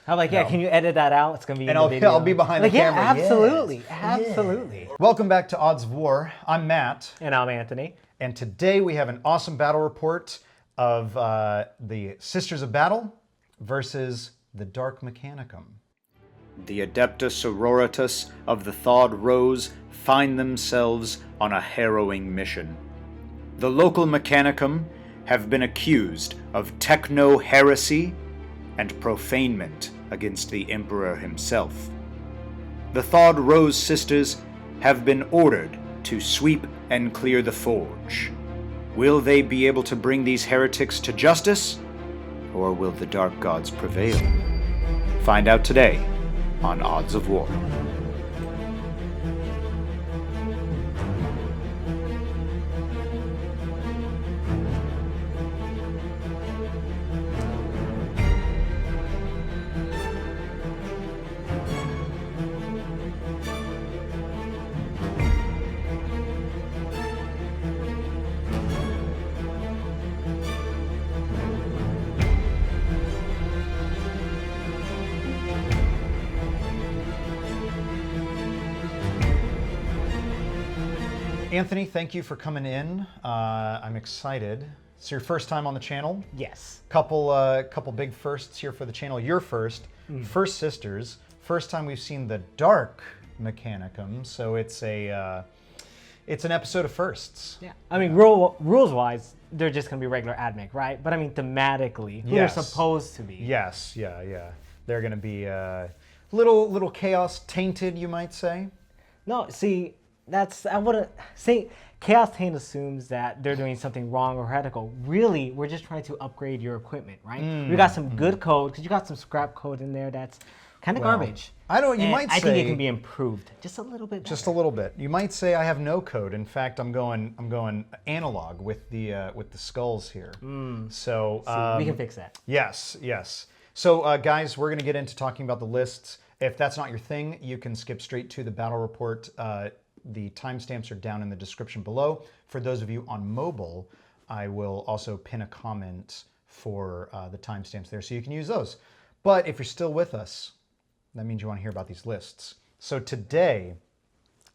I'm like, yeah, can you edit that out? It's going to be in the video. I'll be behind the camera. Yeah, absolutely. Yes. Absolutely. Yeah. Welcome back to Odds of War. I'm Matt. And I'm Anthony. And today we have an awesome battle report of the Sisters of Battle versus the Dark Mechanicum. The Adeptus Sororitas of the Thawed Rose find themselves on a harrowing mission. The local Mechanicum have been accused of techno-heresy and profanement against the Emperor himself. The Thawed Rose sisters have been ordered to sweep and clear the forge. Will they be able to bring these heretics to justice, or will the Dark Gods prevail? Find out today on Odds of War. Anthony, thank you for coming in. I'm excited. It's your first time on the channel. Yes. Couple big firsts here for the channel. Your first, First Sisters. First time we've seen the Dark Mechanicum, so it's an episode of firsts. Yeah. I mean, rules-wise, they're just going to be regular admech, right? But I mean, thematically, who they're supposed to be. Yes, yeah. They're going to be little chaos tainted, you might say. No, see, I wouldn't say Chaos Taint assumes that they're doing something wrong or heretical. Really, we're just trying to upgrade your equipment, right? We got some good code, because you got some scrap code in there that's kind of garbage. I think it can be improved just a little bit better. Just a little bit. You might say I have no code. In fact, I'm going analog with the skulls here. So we can fix that. Yes. So guys, we're going to get into talking about the lists. If that's not your thing, you can skip straight to the battle report. The timestamps are down in the description below. For those of you on mobile, I will also pin a comment for the timestamps there, so you can use those. But if you're still with us, that means you want to hear about these lists. So today,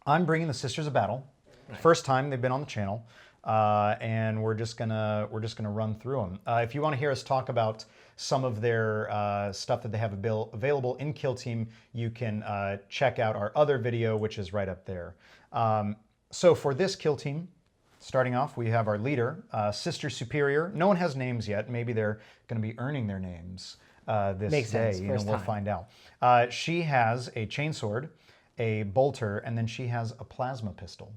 I'm bringing the Sisters of Battle. Right. First time they've been on the channel, and we're just gonna run through them. If you want to hear us talk about some of their stuff that they have available in Kill Team, you can check out our other video, which is right up there. So for this Kill Team, starting off, we have our leader, Sister Superior. No one has names yet. Maybe they're going to be earning their names this Makes day. Sense. We'll find out. She has a chainsword, a bolter, and then she has a plasma pistol.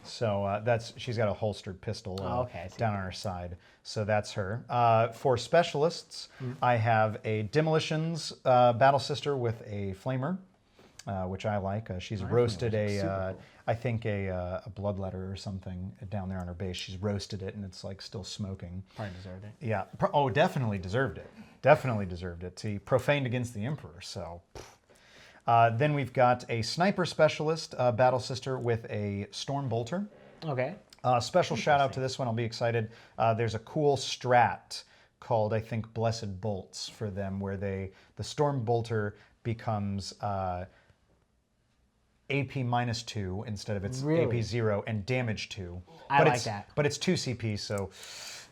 So she's got a holstered pistol down on her side. So that's her. For specialists, I have a Demolitions battle sister with a flamer, which I like. She's roasted I think a bloodletter or something down there on her base. She's roasted it and it's like still smoking. Probably deserved it. Yeah. Oh, definitely deserved it. Definitely deserved it. He profaned against the Emperor, so. Then we've got a sniper specialist battle sister with a storm bolter. Okay. Special shout out to this one. I'll be excited. There's a cool strat called, I think, Blessed Bolts for them, where the storm bolter becomes AP -2 instead of its AP 0 and damage 2. I like that. But it's 2 CP, so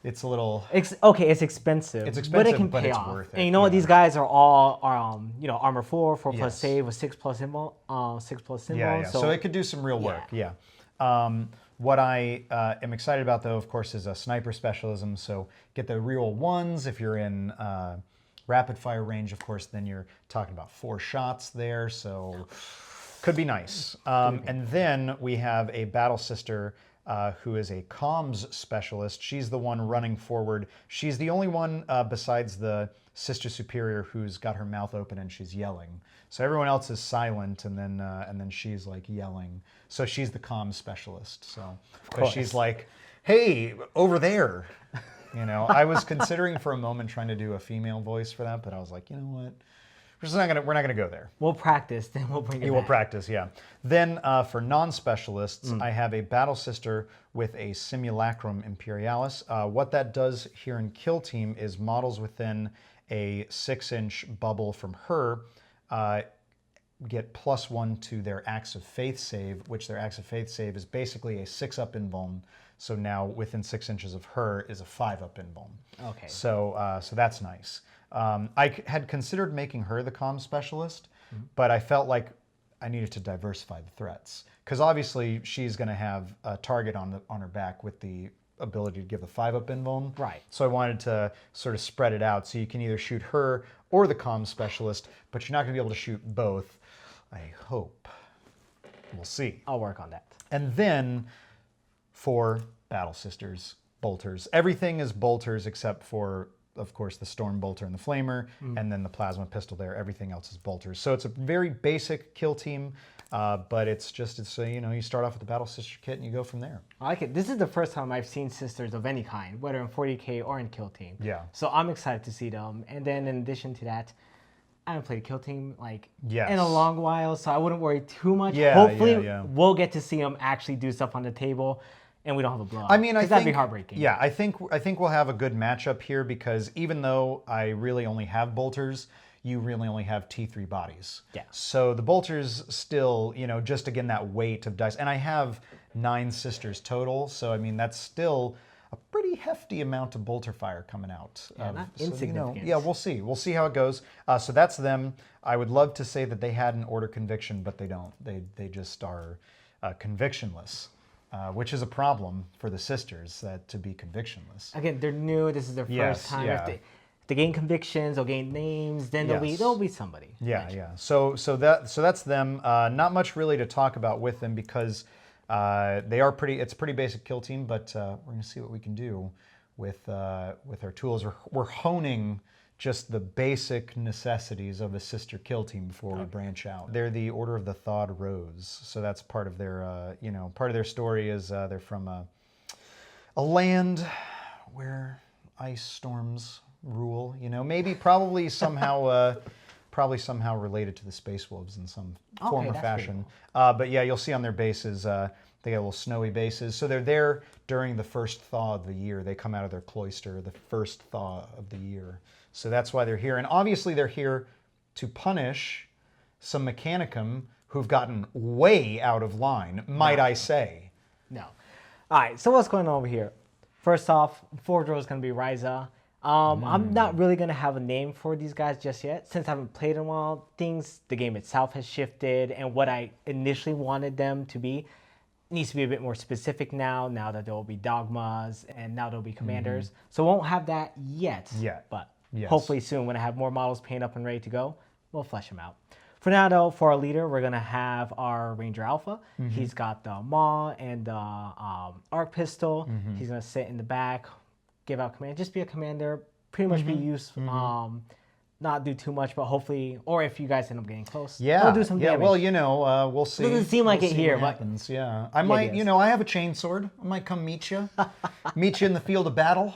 it's a little. Okay, it's expensive. It's expensive, but it can pay it's off. worth it. And you know what? These guys are all armor 4 plus save with 6+ symbol, 6+ symbol. Yeah. So it could do some real work. Yeah. What I am excited about, though, of course, is a sniper specialism. So get the real ones. If you're in rapid fire range, of course, then you're talking about 4 shots there. So could be nice. And then we have a battle sister who is a comms specialist. She's the one running forward. She's the only one besides the Sister Superior who's got her mouth open and she's yelling. So everyone else is silent, and then she's like yelling. So she's the comms specialist. So she's like, "Hey, over there." I was considering for a moment trying to do a female voice for that, but I was like, you know what? We're not gonna go there. We'll practice, then we'll bring it back. We'll practice, yeah. Then for non-specialists, I have a battle sister with a Simulacrum Imperialis. What that does here in Kill Team is models within a 6-inch bubble from her, get +1 to their Acts of Faith save, which their Acts of Faith save is basically a 6-up invuln. So now within 6 inches of her is a 5-up invuln. Okay. So that's nice. I had considered making her the comm specialist, but I felt like I needed to diversify the threats. Because obviously she's going to have a target on her back with the ability to give the 5-up invuln. Right. So I wanted to sort of spread it out so you can either shoot her or the comm specialist, but you're not going to be able to shoot both. I hope. We'll see. I'll work on that. And then for Battle Sisters, bolters. Everything is bolters except for, of course, the Storm Bolter and the Flamer, and then the Plasma Pistol there. Everything else is bolters. So it's a very basic kill team, but it's you start off with the Battle Sister kit and you go from there. I like it. This is the first time I've seen sisters of any kind, whether in 40K or in Kill Team. Yeah. So I'm excited to see them. And then in addition to that, I haven't played a Kill Team Yes. in a long while, so I wouldn't worry too much. Yeah, Hopefully yeah. we'll get to see them actually do stuff on the table, and we don't have a blowout. I mean, I think that'd be heartbreaking. Yeah, I think we'll have a good matchup here because even though I really only have bolters, you really only have T3 bodies. Yeah. So the bolters still, just again that weight of dice, and I have 9 sisters total. So I mean that's still a pretty hefty amount of bolter fire coming out. Yeah, not insignificant. Yeah, we'll see. We'll see how it goes. So that's them. I would love to say that they had an order conviction, but they don't. They just are convictionless. Which is a problem for the sisters, to be convictionless. Again, they're new. This is their first time. Yeah. If they gain convictions, they'll gain names. Then there'll be somebody. Yeah, yeah. So that's them. Not much really to talk about with them because they are pretty. It's a pretty basic kill team, but we're gonna see what we can do with our tools. We're honing just the basic necessities of a sister kill team before we branch out. They're the Order of the Thawed Rose, so that's part of their part of their story is they're from a land where ice storms rule. Probably somehow related to the Space Wolves in some form or fashion. But yeah, you'll see on their bases they got little snowy bases. So they're there during the first thaw of the year. They come out of their cloister, the first thaw of the year. So that's why they're here. And obviously they're here to punish some Mechanicum who've gotten way out of line, might I say. No. All right, so what's going on over here? First off, forward row is going to be Ryza. I'm not really going to have a name for these guys just yet. Since I haven't played in a while, the game itself has shifted, and what I initially wanted them to be needs to be a bit more specific now that there will be dogmas, and now there will be commanders. So won't have that yet, but hopefully soon when I have more models painted up and ready to go, we'll flesh them out. For now, though, for our leader, we're going to have our Ranger Alpha. He's got the maul and the arc pistol. He's going to sit in the back, give out command, just be a commander, pretty much be useful, not do too much, but hopefully, or if you guys end up getting close, he'll do some damage. Well, we'll see. Doesn't seem like we'll it see here, what but happens. Yeah, I might, I have a chainsword. I might come meet you in the field of battle,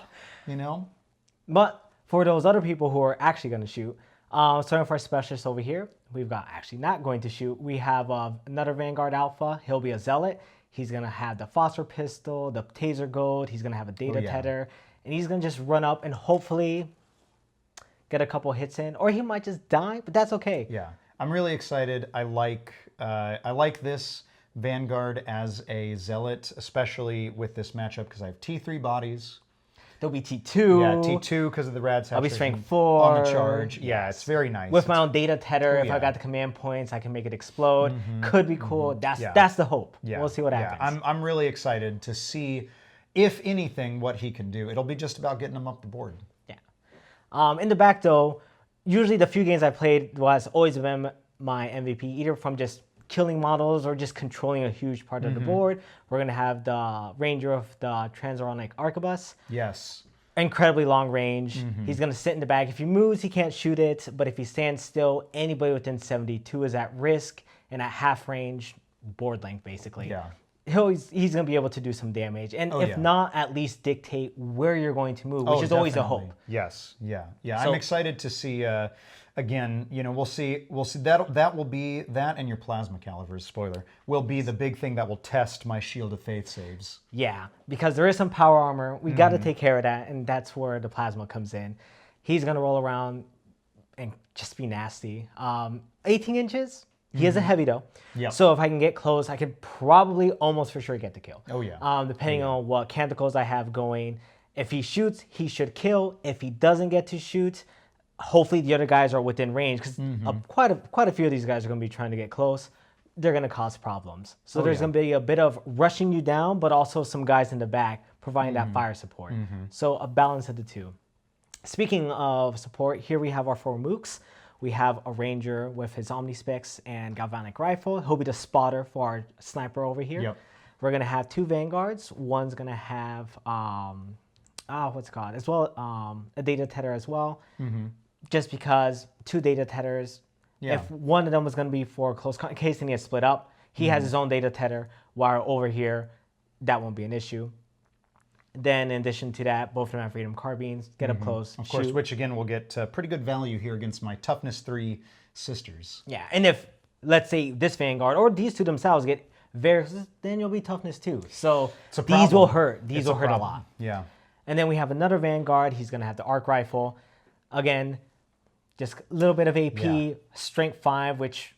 But for those other people who are actually going to shoot, starting for our specialist over here, we've got actually not going to shoot. We have another Vanguard Alpha. He'll be a zealot. He's going to have the phosphor pistol, the taser goad. He's going to have a data tether. And he's going to just run up and hopefully get a couple hits in. Or he might just die, but that's okay. Yeah, I'm really excited. I like this Vanguard as a zealot, especially with this matchup because I have T3 bodies. There'll be T2. Yeah, T2 because of the rad I'll be strength 4. on the charge. Yeah, it's very nice. With my own data tether, if I got the command points, I can make it explode. Could be cool. That's the hope. We'll see what happens. I'm really excited to see, if anything, what he can do. It'll be just about getting him up the board. Yeah. In the back, though, usually the few games I played was always been my MVP, either from just killing models or just controlling a huge part of the board. We're going to have the Ranger of the Transuranic Arquebus. Yes. Incredibly long range. He's going to sit in the back. If he moves, he can't shoot it. But if he stands still, anybody within 72 is at risk. And at half range, board length, basically. Yeah. He's going to be able to do some damage. And if not, at least dictate where you're going to move, which is always a hope. Yes. Yeah. Yeah. So, I'm excited to see... Again, we'll see that will be that, and your plasma calivers, spoiler, will be the big thing that will test my Shield of Faith saves. Yeah, because there is some power armor. We got to take care of that, and that's where the plasma comes in. He's going to roll around and just be nasty. 18 inches. He is a heavy though. Yep. So if I can get close, I could probably almost for sure get the kill. Oh, yeah. Depending on what canticles I have going. If he shoots, he should kill. If he doesn't get to shoot, hopefully the other guys are within range, because quite a few of these guys are going to be trying to get close. They're going to cause problems. So there's going to be a bit of rushing you down, but also some guys in the back providing that fire support. So a balance of the two. Speaking of support, here we have our 4 mooks. We have a ranger with his Omnispecs and galvanic rifle. He'll be the spotter for our sniper over here. Yep. We're going to have 2 vanguards. One's going to have, what's it called? As well, a data tether as well. Just because 2 data tethers, if one of them was going to be for close in case they need to split up, he has his own data tether, while over here, that won't be an issue. Then in addition to that, both of them have freedom carbines, get up close, Of course, shoot. which again will get pretty good value here against my toughness 3 sisters. Yeah, and if, let's say, this vanguard or these 2 themselves get very, then you'll be toughness 2. So these will hurt. These will hurt a lot. Yeah. And then we have another vanguard. He's going to have the arc rifle. Again, just a little bit of AP, strength 5, which...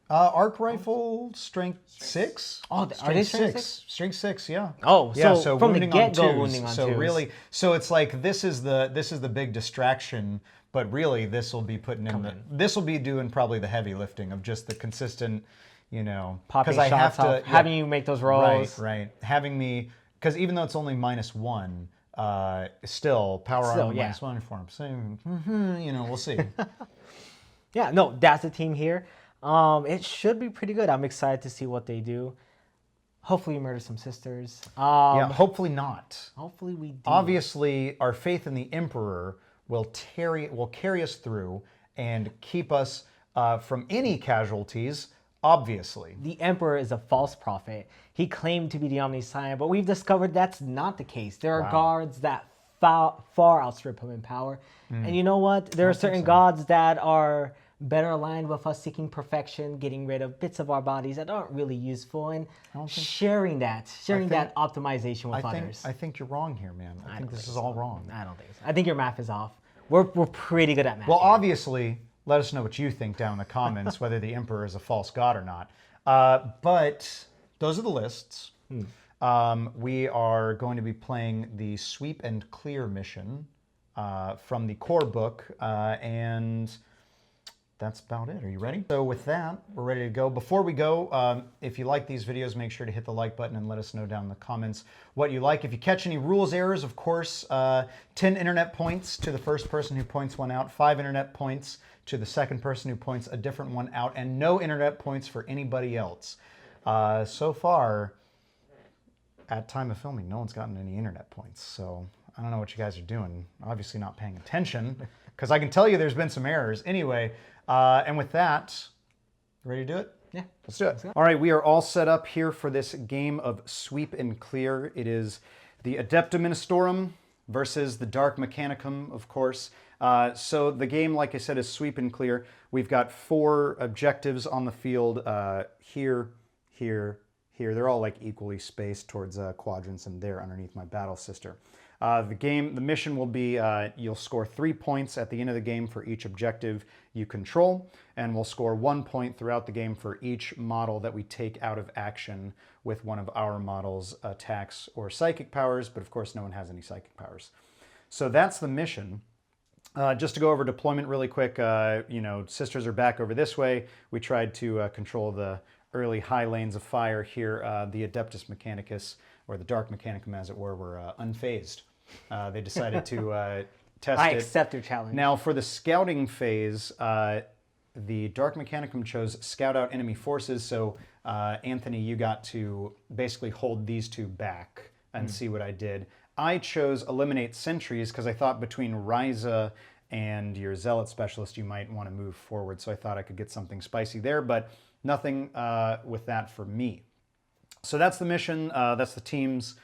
arc rifle, strength 6. Oh, are they strength 6? Strength 6, yeah. Oh, yeah. so from the get-go, wounding on 2s. So really, so it's like this is the big distraction, but really this will be putting in this will be doing probably the heavy lifting of just the consistent, popping because I have shots to off, having you make those rolls. Right. Having me, because even though it's only -1. Still power armor -1 for him. So, we'll see. Yeah, no, that's the team here. It should be pretty good. I'm excited to see what they do. Hopefully, we murder some sisters. Yeah, hopefully not. Hopefully, we do. Obviously, our faith in the Emperor will carry us through and keep us from any casualties. Obviously, the Emperor is a false prophet. He claimed to be the Omniscient, but we've discovered that's not the case. There are gods that far outstrip him in power. And you know what? There are certain gods that are better aligned with us seeking perfection, getting rid of bits of our bodies that aren't really useful, and sharing that optimization with others. I think you're wrong here, man. I think this is all wrong. I don't think so. I think your math is off. We're pretty good at math. Well, obviously, let us know what you think down in the comments, whether the Emperor is a false god or not. But those are the lists. We are going to be playing the Sweep and Clear mission from the core book, and that's about it. Are you ready? So with that, we're ready to go. Before we go, if you like these videos, make sure to hit the like button and let us know down in the comments what you like. If you catch any rules errors, of course, 10 internet points to the first person who points one out, 5 internet points to the second person who points a different one out, and no internet points for anybody else. So far, at time of filming, no one's gotten any internet points. So I don't know what you guys are doing. Obviously not paying attention, because I can tell you there's been some errors. Anyway, and with that, ready to do it? Yeah. Let's do it. All right, we are all set up here for this game of Sweep and Clear. It is the Adeptus Mechanicus versus the Dark Mechanicum, of course. So the game, like I said, is Sweep and Clear. We've got 4 objectives on the field, here, here, here. They're all like equally spaced towards quadrants, and there underneath my battle sister. The mission will be, you'll score 3 points at the end of the game for each objective you control, and we'll score 1 point throughout the game for each model that we take out of action with one of our models' attacks or psychic powers, but of course no one has any psychic powers. So that's the mission. Just to go over deployment really quick, sisters are back over this way. We tried to control the early high lanes of fire here. The Adeptus Mechanicus, or the Dark Mechanicum as it were unfazed. They decided to test it. I accept your challenge. Now for the scouting phase, the Dark Mechanicum chose scout out enemy forces. So Anthony, you got to basically hold these 2 back and see what I did. I chose eliminate sentries because I thought between Ryza and your Zealot Specialist you might want to move forward, so I thought I could get something spicy there, but nothing with that for me. So that's the mission, that's the team's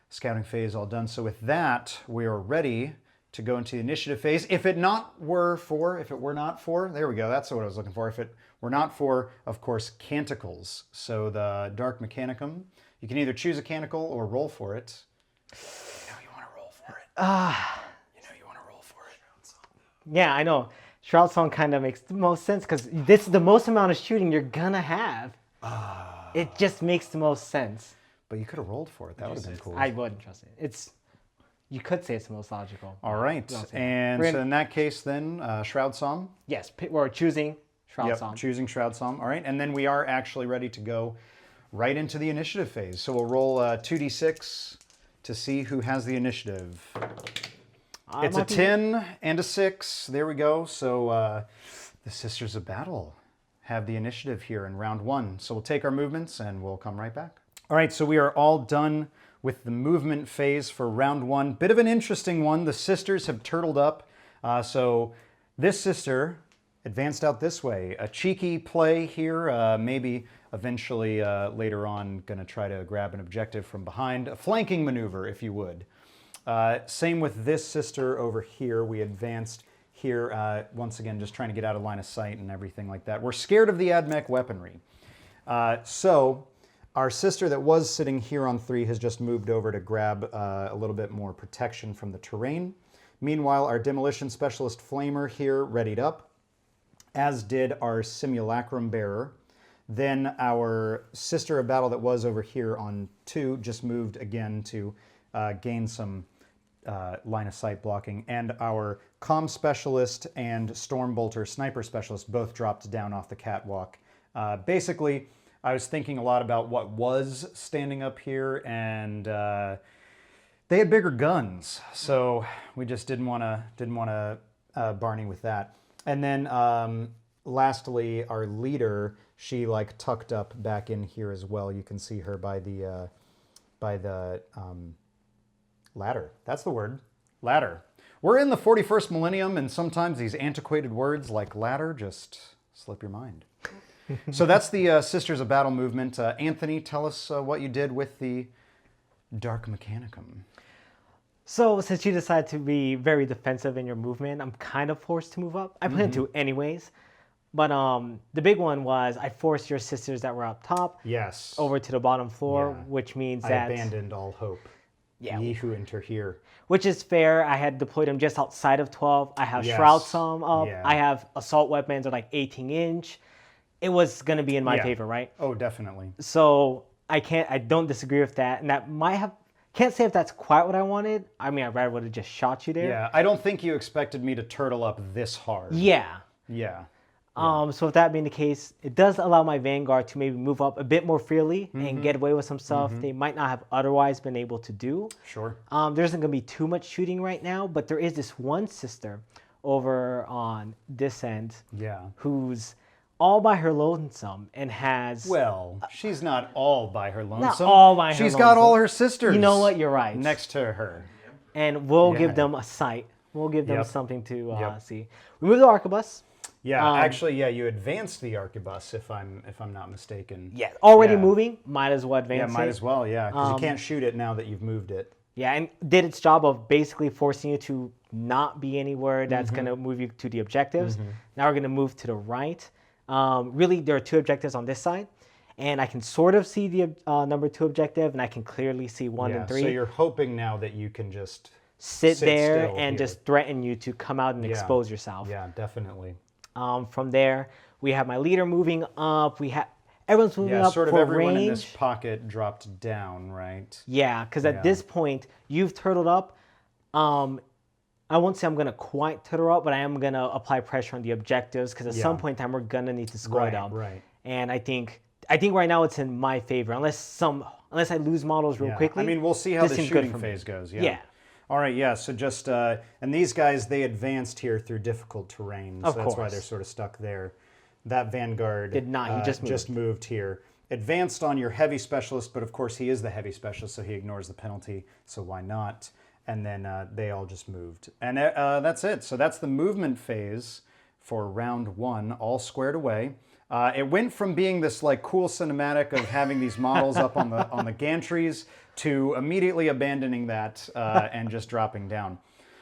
scouting phase all done. So with that, we are ready to go into the initiative phase. If it were not for, there we go, that's what I was looking for. If it were not for, of course, canticles. So the Dark Mechanicum, you can either choose a canticle or roll for it. You know you want to roll for it. Yeah, I know. Shroud Song kind of makes the most sense because this is the most amount of shooting you're gonna have. It just makes the most sense. But you could have rolled for it. That would have been cool. I wouldn't trust it. You could say it's the most logical. All right. And so in that case, then, Shroud Psalm. Yes, we're choosing Shroud Yep, Psalm. choosing Shroud Psalm. All right. And then we are actually ready to go right into the initiative phase. So we'll roll 2d6 to see who has the initiative. It's a 10 and a 6. There we go. So the Sisters of Battle have the initiative here in round 1. So we'll take our movements and we'll come right back. All right. So we are all done with the movement phase for round 1. Bit of an interesting one. The sisters have turtled up. So this sister advanced out this way. A cheeky play here. Maybe eventually later on going to try to grab an objective from behind. A flanking maneuver, if you would. Same with this sister over here. We advanced here, once again, just trying to get out of line of sight and everything like that. We're scared of the AdMech weaponry. So our sister that was sitting here on 3 has just moved over to grab a little bit more protection from the terrain. Meanwhile, our Demolition Specialist Flamer here readied up, as did our Simulacrum Bearer. Then our Sister of Battle that was over here on 2 just moved again to gain some line of sight blocking. And our Comm Specialist and Stormbolter Sniper Specialist both dropped down off the catwalk. Basically, I was thinking a lot about what was standing up here, and they had bigger guns, so we just didn't want to Barney with that. And then lastly, our leader, she like tucked up back in here as well. You can see her by the ladder. That's the word, ladder. We're in the 41st millennium, and sometimes these antiquated words like ladder just slip your mind. So that's the Sisters of Battle movement. Anthony, tell us what you did with the Dark Mechanicum. So since you decided to be very defensive in your movement, I'm kind of forced to move up. I plan to anyways. But the big one was I forced your sisters that were up top over to the bottom floor, which means that I abandoned all hope. Yeah. Ye who enter here. Which is fair. I had deployed them just outside of 12. I have Shroud Psalm up. Yeah. I have assault weapons are like 18-inch. It was going to be in my favor, right? Oh, definitely. So I don't disagree with that. And that might have, can't say if that's quite what I wanted. I mean, I rather would have just shot you there. Yeah, I don't think you expected me to turtle up this hard. Yeah. Yeah. So with that being the case, it does allow my Vanguard to maybe move up a bit more freely and get away with some stuff they might not have otherwise been able to do. Sure. There isn't going to be too much shooting right now, but there is this one sister over on this end who's all by her lonesome and has... Well, she's not all by her lonesome. Not all by her She's got all her sisters. You know what? You're right. Next to her. And we'll give them a sight. We'll give them something to see. We moved the Arquebus. Yeah, actually, you advanced the Arquebus, if I'm not mistaken. Yeah, already moving. Might as well advance it. Yeah, might as well, because you can't shoot it now that you've moved it. Yeah, and did its job of basically forcing you to not be anywhere that's going to move you to the objectives. Now we're going to move to the right. Really, there are 2 objectives on this side, and I can sort of see the number 2 objective, and I can clearly see 1 and 3. So you're hoping now that you can just sit there and just threaten you to come out and expose yourself. Yeah, definitely. From there, we have my leader moving up. We have everyone's moving up sort of for everyone range. in this pocket dropped down, right? Yeah, because at this point, you've turtled up. I won't say I'm going to quite turtle up, but I am going to apply pressure on the objectives because at some point in time, we're going to need to score them. Right. And I think right now it's in my favor, unless I lose models real quickly. I mean, we'll see how the shooting phase goes. Yeah. All right, so just, and these guys, they advanced here through difficult terrain, so that's why they're sort of stuck there. That Vanguard did not, he just moved here. Advanced on your heavy specialist, but of course he is the heavy specialist, so he ignores the penalty, so why not? And then they all just moved. And that's it. So that's the movement phase for round 1, all squared away. It went from being this like cool cinematic of having these models up on the gantries to immediately abandoning that and just dropping down.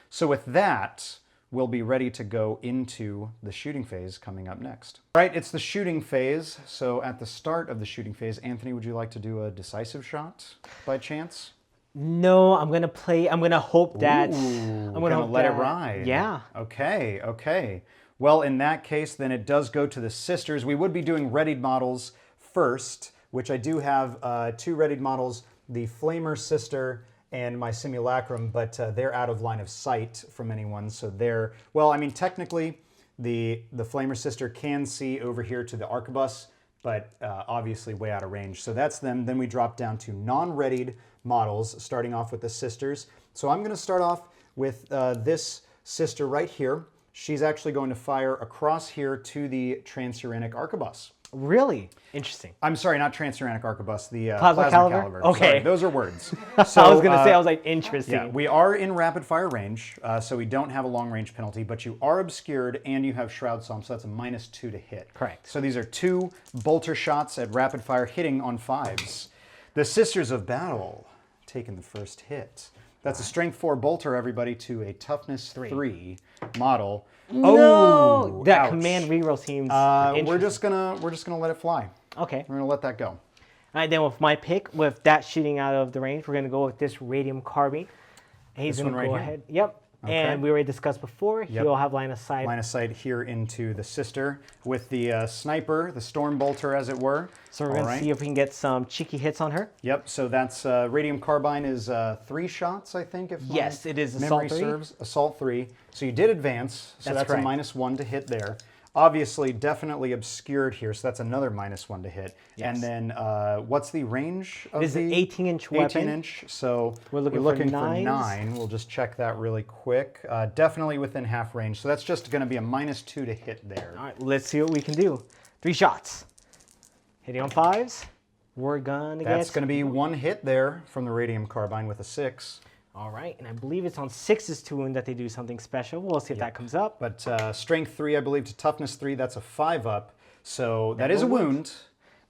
So with that, we'll be ready to go into the shooting phase coming up next. All right, it's the shooting phase. So at the start of the shooting phase, Anthony, would you like to do a decisive shot by chance? No, I'm gonna play. I'm gonna hope that. Ooh, I'm gonna hope let it that- ride. Yeah. Okay, okay. Well, in that case, then it does go to the sisters. We would be doing readied models first, which I do have 2 readied models, the Flamer sister and my Simulacrum, but they're out of line of sight from anyone. So they're, well, I mean, technically, the Flamer sister can see over here to the arquebus, but obviously way out of range. So that's them. Then we drop down to non-readied models, starting off with the sisters. So I'm going to start off with this sister right here. She's actually going to fire across here to the transuranic arquebus. Really interesting. I'm sorry, not transuranic arquebus, the Plasma caliver? caliver. Okay. Sorry, those are words. So, I was gonna say, I was like, interesting. Yeah, we are in rapid fire range, so we don't have a long range penalty, but you are obscured and you have Shroud Psalm, so that's a -2 to hit. Correct. So these are 2 bolter shots at rapid fire hitting on 5s. The Sisters of Battle taking the first hit. That's a strength 4 bolter, everybody, to a toughness 3 model. No, Oh, that ouch. command reroll seems interesting. We're just gonna let it fly. Okay. We're gonna let that go. All right, then with my pick, with that shooting out of the range, we're gonna go with this radium carbine. And he's This gonna one right go here? ahead. Yep. Okay. And we already discussed before. He'll have line of sight. Line of sight here into the sister with the sniper, the storm bolter, as it were. So we're gonna see if we can get some cheeky hits on her. Yep. So that's radium carbine is 3 shots, I think. If Yes, my it is memory assault 3. serves. Assault 3. So you did advance. So That's that's a correct. -1 to hit there. Obviously, definitely obscured here. So that's another -1 to hit. Yes. And then what's the range of It is an the 18-inch weapon. 18-inch. So We're looking for for nines. 9. We'll just check that really quick. Definitely within half range. So that's just going to be a -2 to hit there. All right, let's see what we can do. 3 shots. Hitting on 5s. We're gonna That's get. going to be 1 hit there from the radium carbine with a 6. All right, and I believe it's on 6s to wound that they do something special. We'll see if that comes up. But strength 3, I believe, to toughness 3, that's a 5 up. So that is a will work. wound.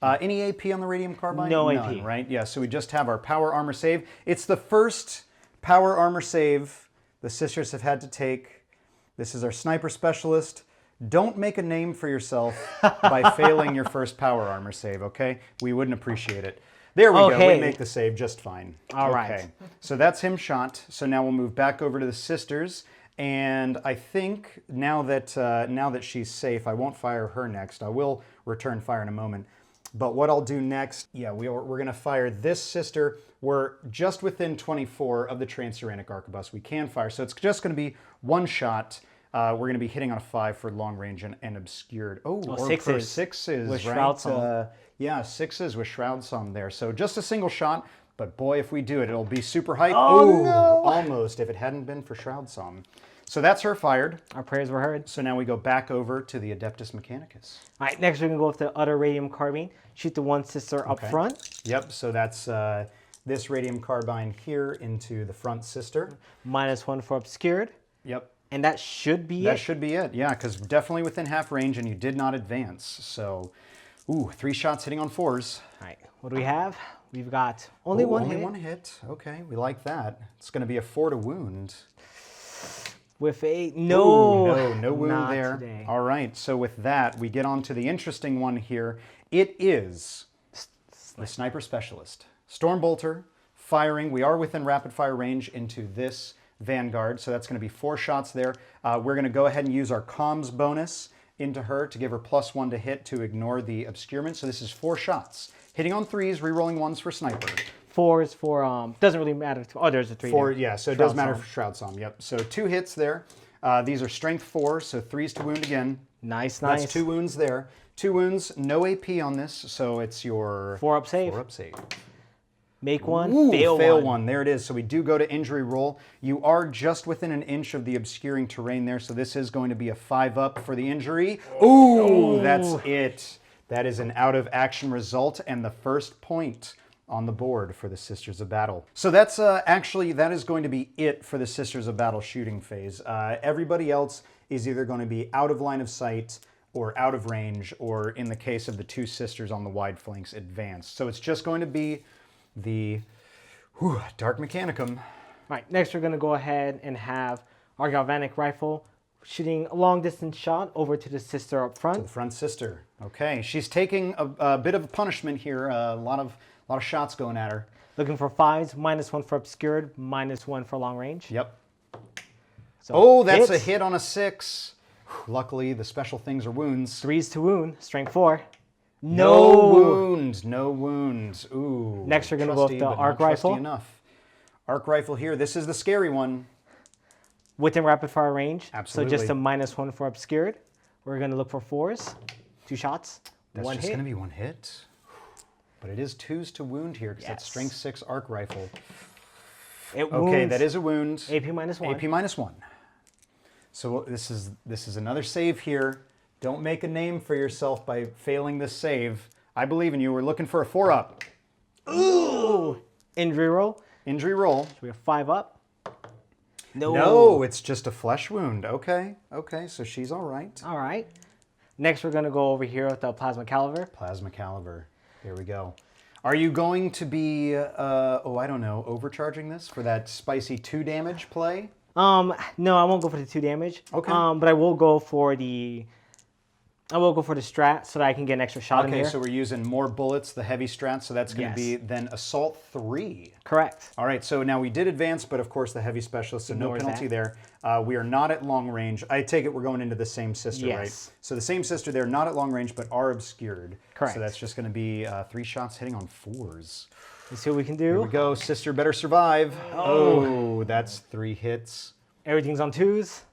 Any AP on the radium carbine? No None, AP. right? Yeah, so we just have our power armor save. It's the first power armor save the sisters have had to take. This is our sniper specialist. Don't make a name for yourself by failing your first power armor save, okay? We wouldn't appreciate it. There we go. Okay. We make the save just fine. All okay. right. So that's him shot. So now we'll move back over to the sisters. And I think now that she's safe, I won't fire her next. I will return fire in a moment. But what I'll do next, yeah, we're going to fire this sister. We're just within 24 of the transuranic arquebus. We can fire. So it's just going to be 1 shot. We're going to be hitting on a 5 for long range and obscured. Oh, or 6s. for 6s, With right? Shroud Psalm. Yeah, 6s with Shroud Psalm there. So just a single shot, but boy, if we do it, it'll be super hype. Oh, Ooh, no. almost, if it hadn't been for Shroud Psalm. So that's her fired. Our prayers were heard. So now we go back over to the Adeptus Mechanicus. All right, next we're gonna go with the other radium carbine. Shoot the one sister up Okay. front. Yep, so that's this radium carbine here into the front sister. -1 for obscured. Yep. And that should be That it. should be it, yeah, because definitely within half range and you did not advance. So, ooh, 3 shots hitting on 4s. All right, what do we have? We've got only one only hit. one hit. Okay, we like that. It's going to be a 4 to wound. With a Ooh, no, no wound not there. today. All right, so with that, we get on to the interesting one here. It is the sniper specialist. Storm bolter, firing. We are within rapid fire range into this vanguard, so that's going to be 4 shots there. We're going to go ahead and use our comms bonus into her to give her +1 to hit to ignore the obscurement. So this is 4 shots. Hitting on 3s, re-rolling 1s for sniper. 4s for doesn't really matter. Oh, there's a 3 4, there. yeah, so it Shroud does matter Psalm. for Shroud Psalm, yep. So 2 hits there. These are strength 4, so 3s to wound again. Nice, nice. That's 2 wounds there. 2 wounds, no AP on this, so it's your 4 up save. 4 up save. Make one, Ooh, fail, one. There it is. So we do go to injury roll. You are just within an inch of the obscuring terrain there, so this is going to be a 5 up for the injury. Ooh, that's it. That is an out of action result and the first point on the board for the Sisters of Battle. So that's actually, that is going to be it for the Sisters of Battle shooting phase. Everybody else is either going to be out of line of sight or out of range, or in the case of the 2 sisters on the wide flanks, advanced. So it's just going to be the Dark Mechanicum. All right, next we're going to go ahead and have our galvanic rifle shooting a long distance shot over to the sister up front. The front sister. Okay, she's taking a bit of a punishment here. A lot of shots going at her. Looking for 5s, -1 for obscured, -1 for long range. Yep. So Oh, that's a hits. hit on a 6. Luckily, the special things are wounds. 3s to wound, strength 4. No wounds, no wounds. Ooh. Next, we're going to go with the arc rifle. Enough. Arc rifle here. This is the scary one. Within rapid fire range. Absolutely. So just a -1 for obscured. We're going to look for 4s. 2 shots. That's one just hit. going to be 1 hit. But it is 2s to wound here because that's strength 6 arc rifle. It Okay, wounds. that is a wound. AP -1. AP -1. So this is another save here. Don't make a name for yourself by failing this save. I believe in you. We're looking for a 4-up. Ooh! Injury roll. Injury roll. So we have 5 up. No, it's just a flesh wound. Okay, okay, so she's all right. All right. Next, we're going to go over here with the plasma caliver. Plasma caliver. Here we go. Are you going to be, I don't know, overcharging this for that spicy 2 damage play? No, I won't go for the 2 damage. Okay. But I will go for the strat so that I can get an extra shot in here. Okay, so we're using more bullets, the heavy strat, so that's going to Yes. be then assault 3. Correct. All right, so now we did advance, but of course the heavy specialist, so no Ignores penalty that. there. We are not at long range. I take it we're going into the same sister, Yes. right? So the same sister, they're not at long range, but are obscured. Correct. So that's just going to be 3 shots hitting on 4s. Let's see what we can do. Here we go, sister better survive. Oh, that's 3 hits. Everything's on 2s.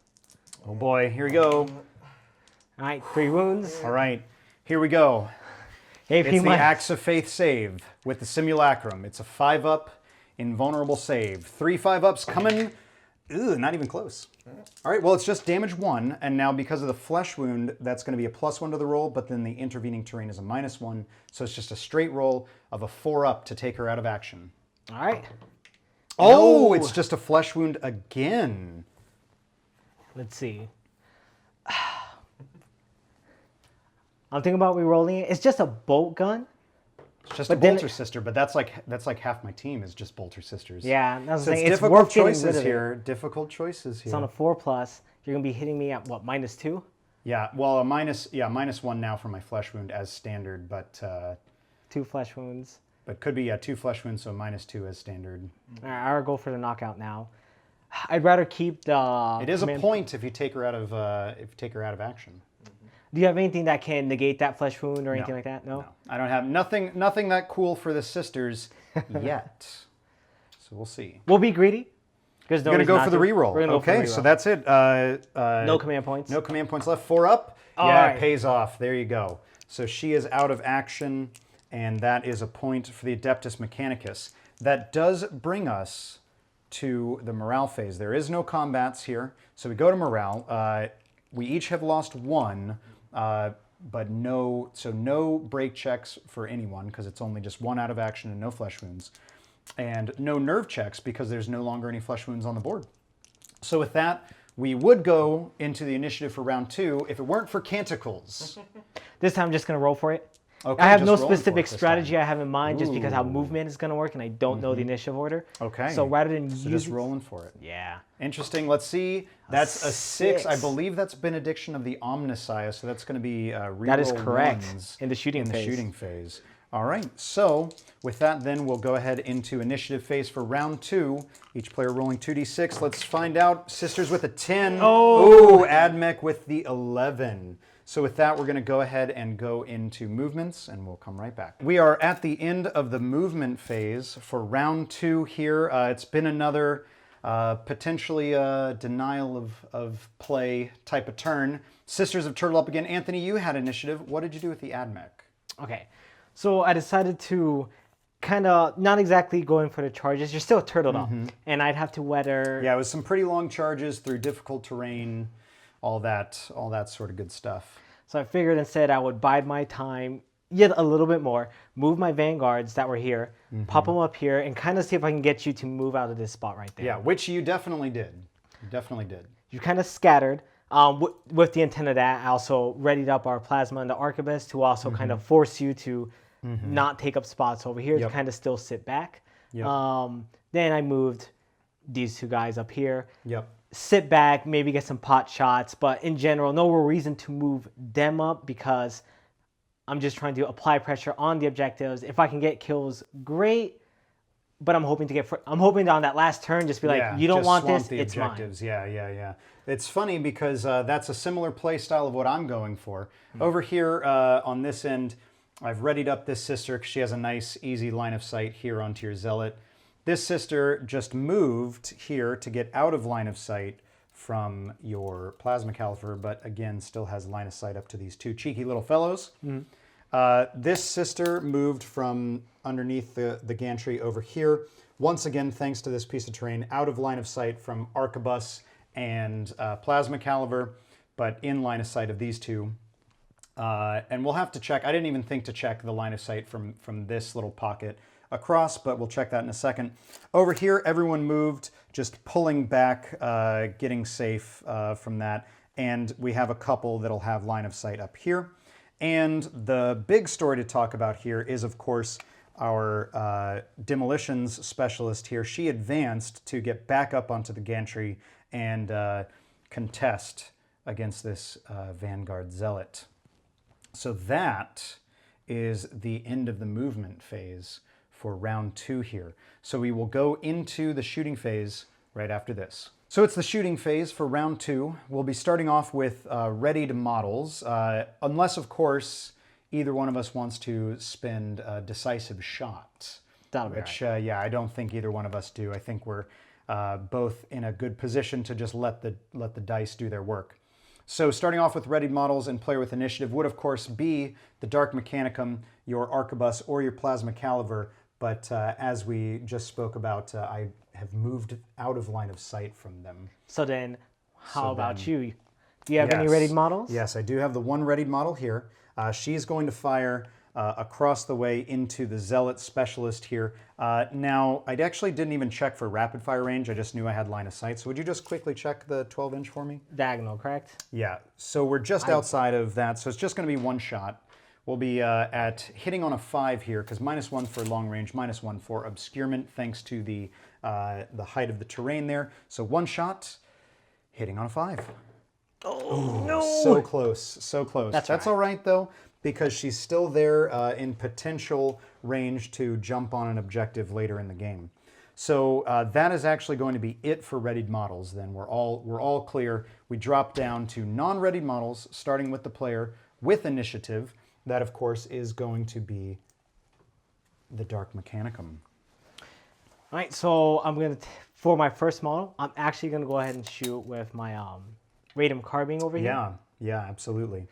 Oh boy, here we go. All right, 3 wounds. All right, here we go. AP It's the minus- Axe of Faith save with the Simulacrum. It's a 5-up invulnerable save. 3 5-ups coming. Ugh, not even close. All right, well, it's just damage 1, and now because of the flesh wound, that's going to be a +1 to the roll, but then the intervening terrain is a -1, so it's just a straight roll of a 4-up to take her out of action. All right. Oh, No. it's just a flesh wound again. Let's see. I'm thinking about re-rolling it. It's just a bolt gun. It's just But a then bolter sister, but that's like half my team is just bolter sisters. Yeah, that's So the it's thing. It's difficult worth getting rid choices of it. here. Difficult choices here. It's on a 4+. You're gonna be hitting me at what, -2? Yeah, well, -1 now for my flesh wound as standard, but 2 flesh wounds. could be 2 flesh wounds, so -2 as standard. All right, I'll go for the knockout now. I'd rather keep the. It is a command- point if you take her out of action. Do you have anything that can negate that flesh wound or anything like that? No. I don't have nothing that cool for the sisters yet. So we'll see. We'll be greedy. Because We're gonna go for the reroll. We're gonna go for Okay, the so reroll. that's it. No command points. No command points left. 4 up. All Yeah, right. it pays off. There you go. So she is out of action, and that is a point for the Adeptus Mechanicus. That does bring us to the morale phase. There is no combats here, so we go to morale. We each have lost 1, but no break checks for anyone because it's only just 1 out of action and no flesh wounds. And no nerve checks because there's no longer any flesh wounds on the board. So with that, we would go into the initiative for round 2 if it weren't for Canticles. This time I'm just going to roll for it. Okay, I have just no rolling for specific it this strategy time. I have in mind just because how Ooh. movement is going to work and I don't know the initiative order. Okay. So rather than So use just rolling for it. Yeah. Interesting. Let's see. That's a 6. I 6. believe that's Benediction of the Omnissiah, so that's going to be reroll That is correct. 1s In the shooting in phase. the shooting phase. All right. So with that, then we'll go ahead into initiative phase for round 2. Each player rolling 2d6. Let's find out. Sisters with a 10. Oh. Admech with the 11. So with that, we're going to go ahead and go into movements, and we'll come right back. We are at the end of the movement phase for round 2 here. It's been another potentially denial of play type of turn. Sisters have turtled up again. Anthony, you had initiative. What did you do with the Admech? Okay. So I decided to kind of not exactly going for the charges. You're still turtled up. And I'd have to weather. Yeah, it was some pretty long charges through difficult terrain, all that sort of good stuff. So I figured instead I would bide my time yet a little bit more, move my vanguards that were here, pop them up here, and kind of see if I can get you to move out of this spot right there. Yeah, which you definitely did. You definitely did. You kind of scattered. With the intent of that, I also readied up our plasma and the arquebus to also kind of force you to not take up spots over here, to kind of still sit back. Yep. Then I moved these 2 guys up here. Yep. Sit back, maybe get some pot shots, but in general, no real reason to move them up because I'm just trying to apply pressure on the objectives. If I can get kills, great. but I'm hoping to get. I'm hoping on that last turn, just be like, you don't just want swamp this, the it's mine. objectives. Yeah. It's funny because that's a similar play style of what I'm going for. Over here on this end, I've readied up this sister because she has a nice, easy line of sight here onto your zealot. This sister just moved here to get out of line of sight from your plasma caliver, but again, still has line of sight up to these two cheeky little fellows. This sister moved from underneath the gantry over here. Once again, thanks to this piece of terrain, out of line of sight from arquebus and plasma caliver, but in line of sight of these two. And we'll have to check. I didn't even think to check the line of sight from this little pocket across, but we'll check that in a second. Over here, everyone moved, just pulling back, getting safe from that. And we have a couple that'll have line of sight up here. And the big story to talk about here is, of course, our demolitions specialist here. She advanced to get back up onto the gantry and contest against this Vanguard Zealot. So that is the end of the movement phase for round 2 here. So we will go into the shooting phase right after this. So it's the shooting phase for round 2. We'll be starting off with readied models, unless, of course, either one of us wants to spend a decisive shot. That'll be which, right. yeah, I don't think either one of us do. I think we're both in a good position to just let the dice do their work. So starting off with readied models and player with initiative would, of course, be the Dark Mechanicum, your arquebus, or your plasma caliver. But as we just spoke about, I have moved out of line of sight from them. So then, how about you? Do you have any readied models? Yes, I do have the one readied model here. She's going to fire across the way into the Zealot Specialist here. Now, I actually didn't even check for rapid fire range. I just knew I had line of sight. So would you just quickly check the 12-inch for me? Diagonal, correct? Yeah, so we're just outside of that. So it's just going to be one shot. We'll be at hitting on a 5 here, because -1 for long range, -1 for obscurement, thanks to the height of the terrain there. So one shot, hitting on a 5. Oh, no! So close, so close. That's all right, though, because she's still there in potential range to jump on an objective later in the game. So that is actually going to be it for readied models. Then we're all clear. We drop down to non-readied models, starting with the player with initiative. That, of course, is going to be the Dark Mechanicum. All right, so I'm going to, for my first model, I'm actually going to go ahead and shoot with my Radium Carbine over here. Yeah, absolutely.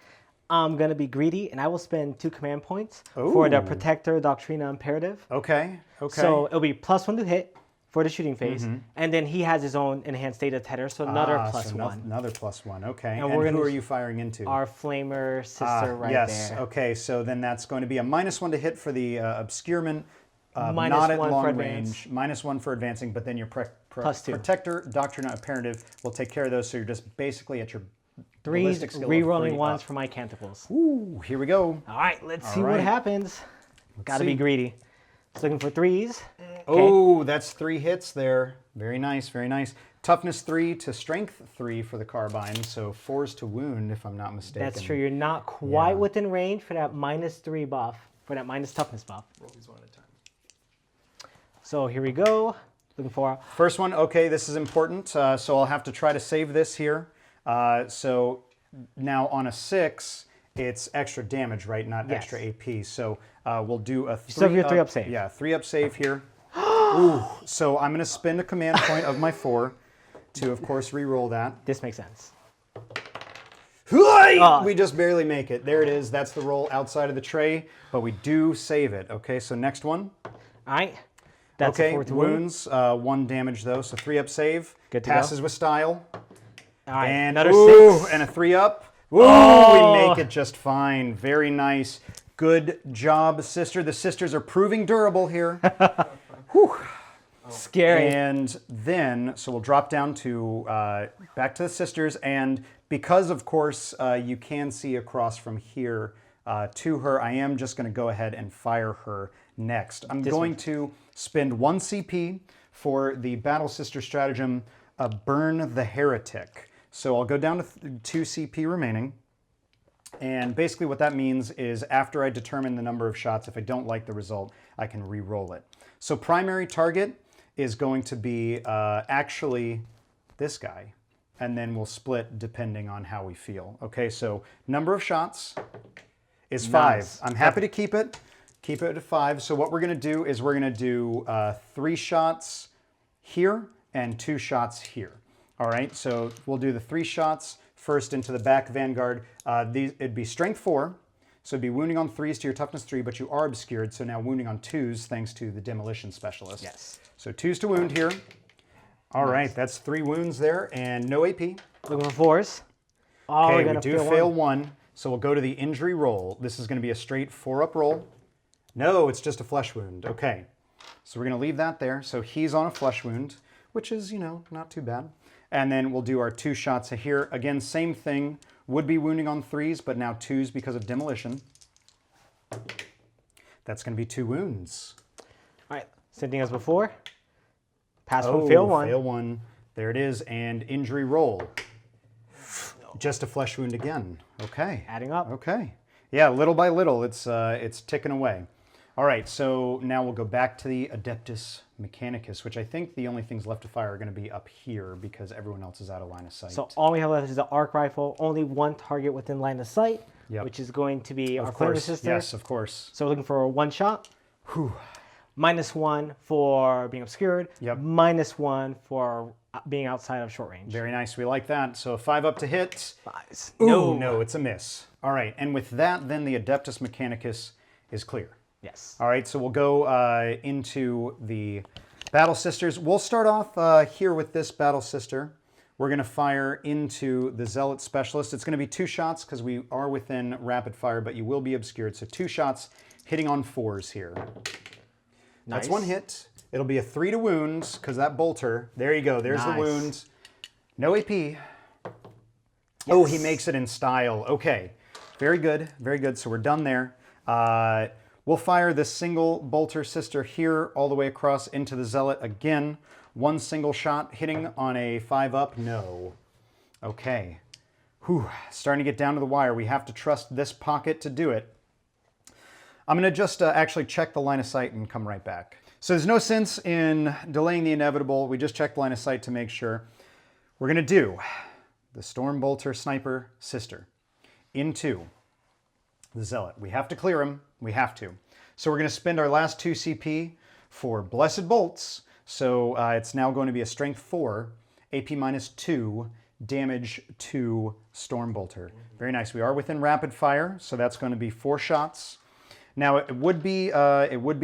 I'm going to be greedy, and I will spend 2 command points for the Ooh. Protector Doctrina Imperative. Okay. So it'll be +1 to hit for the shooting phase, and then he has his own enhanced data tether, so another +1. Another +1, okay. And who are you firing into? Our Flamer sister right yes. there. Okay, so then that's going to be a -1 to hit for the obscurement, Minus not at 1 long for range, -1 for advancing, but then your +2. Protector Doctrina Imperative will take care of those, so you're just basically at your 3 ballistic skill of re-rolling 3 ones up. for my canticles. Ooh, here we go. All right, let's see All what right. happens. Gotta be see. greedy. Just looking for 3s. Oh, that's 3 hits there. Very nice, very nice. Toughness 3 to strength 3 for the carbine, so 4s to wound, if I'm not mistaken. That's true. You're not quite within range for that -3 buff, for that minus toughness buff. Roll these one at a time. So here we go. Looking for First one, okay, this is important, so I'll have to try to save this here. So now on a 6, it's extra damage, right? Not Yes. extra AP. So we'll do a 3 still have your 3-up save. Yeah, 3-up save here. Ooh, so I'm going to spend a command point of my 4 to, of course, re-roll that. This makes sense. We just barely make it. There it is. That's the roll outside of the tray, but we do save it. Okay, so next one. All right. That's a Okay, 4 to wound. wounds, 1 damage though, so 3-up save. Good to go. Passes with style. All right. And another ooh, 6. and a 3-up. Ooh, we make it just fine. Very nice. Good job, sister. The sisters are proving durable here. Whew. Scary. And then, so we'll drop down to back to the sisters, and because of course you can see across from here to her, I am just going to go ahead and fire her next. I'm going to spend 1 CP for the Battle Sister stratagem, Burn the Heretic. So I'll go down to 2 CP remaining, And basically what that means is after I determine the number of shots, if I don't like the result, I can re-roll it. So primary target is going to be actually this guy, and then we'll split depending on how we feel. Okay, so number of shots is 5. Nice. I'm happy to keep it at 5. So what we're gonna do is we're gonna do 3 shots here and 2 shots here. All right, so we'll do the 3 shots first into the back vanguard. It'd be strength 4, so it'd be wounding on 3s to your toughness 3, but you are obscured, so now wounding on 2s thanks to the demolition specialist. Yes. So 2s to wound here. All right, that's 3 wounds there and no AP. Looking for 4s. Oh, Okay, we're we gonna do fail 1, so we'll go to the injury roll. This is gonna be a straight 4-up roll. No, it's just a flesh wound. Okay, so we're gonna leave that there. So he's on a flesh wound, which is, you know, not too bad. And then we'll do our 2 shots here. Again, same thing. Would be wounding on 3s, but now 2s because of demolition. That's going to be 2 wounds. All right, same thing as before. Pass 1, fail 1. Fail 1. There it is. And injury roll. Just a flesh wound again. Okay. Adding up. Okay. Yeah, little by little, it's ticking away. All right, so now we'll go back to the Adeptus Mechanicus, which I think the only things left to fire are going to be up here because everyone else is out of line of sight. So all we have left is the arc rifle. Only 1 target within line of sight, which is going to be our flame resistor. Yes, of course. So we're looking for 1 shot. Whew. -1 for being obscured. Yep. -1 for being outside of short range. Very nice. We like that. So 5 up to hit. 5s. Ooh, no, it's a miss. All right, and with that, then the Adeptus Mechanicus is clear. Yes. All right, so we'll go into the Battle Sisters. We'll start off here with this Battle Sister. We're going to fire into the Zealot Specialist. It's going to be 2 shots because we are within rapid fire, but you will be obscured. So 2 shots hitting on 4s here. Nice. That's 1 hit. It'll be a 3 to wounds because that bolter. There you go. There's the wounds. No AP. Yes. Oh, he makes it in style. Okay. Very good. Very good. So we're done there. We'll fire this single bolter sister here all the way across into the Zealot again. 1 single shot hitting on a 5-up. No. Okay. Whew. Starting to get down to the wire. We have to trust this pocket to do it. I'm going to just actually check the line of sight and come right back. So there's no sense in delaying the inevitable. We just checked line of sight to make sure. We're going to do the Storm Bolter Sniper Sister into the Zealot. We have to clear him. We have to. So we're going to spend our last 2 CP for Blessed Bolts. So it's now going to be a Strength 4, AP -2, damage to Storm Bolter. Very nice. We are within rapid fire, so that's going to be 4 shots. Now it would be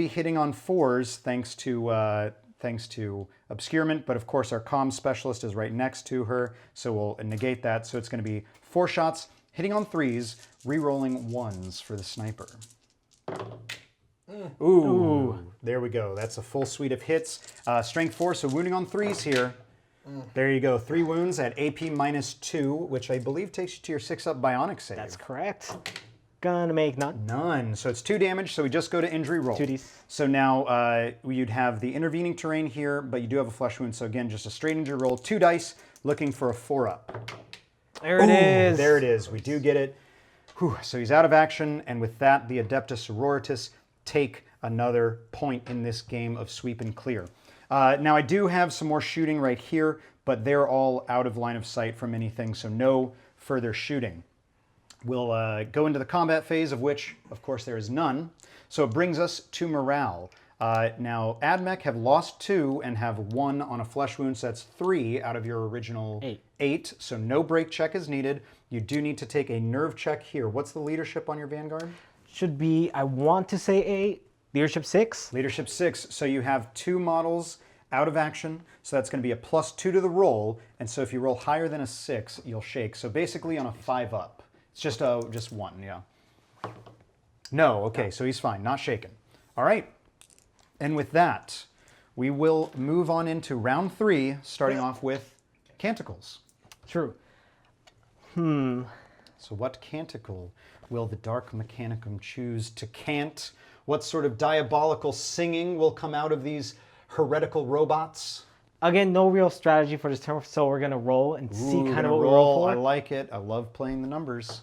hitting on 4s thanks to obscurement, but of course our comm specialist is right next to her, so we'll negate that. So it's going to be 4 shots hitting on 3s, re-rolling 1s for the sniper. Ooh, there we go. That's a full suite of hits. Strength 4, so wounding on 3s here. There you go. 3 wounds at AP -2, which I believe takes you to your 6-up bionic save. That's correct. Gonna make none. None. So it's 2 damage, so we just go to injury roll. 2Ds. So now you'd have the intervening terrain here, but you do have a flesh wound, so again, just a straight injury roll. 2 dice, looking for a 4-up. There it is. There it is. We do get it. Whew. So he's out of action, and with that, the Adeptus Sororitas take another point in this game of sweep and clear. Now, I do have some more shooting right here, but they're all out of line of sight from anything, so no further shooting. We'll go into the combat phase, of which, of course, there is none. So it brings us to morale. Now, AdMech have lost 2 and have 1 on a flesh wound, so that's 3 out of your original 8. So no break check is needed. You do need to take a nerve check here. What's the leadership on your Vanguard? Should be, I want to say 8. Leadership 6. Leadership 6. So you have 2 models out of action. So that's going to be a +2 to the roll. And so if you roll higher than a 6, you'll shake. So basically on a 5-up. It's just 1, yeah. No, okay, so he's fine, not shaken. All right, and with that, we will move on into round 3, starting off with canticles. True. So what canticle will the Dark Mechanicum choose to cant? What sort of diabolical singing will come out of these heretical robots? Again, no real strategy for this turn, so we're going to roll and see kind of what we roll for. I like it. I love playing the numbers.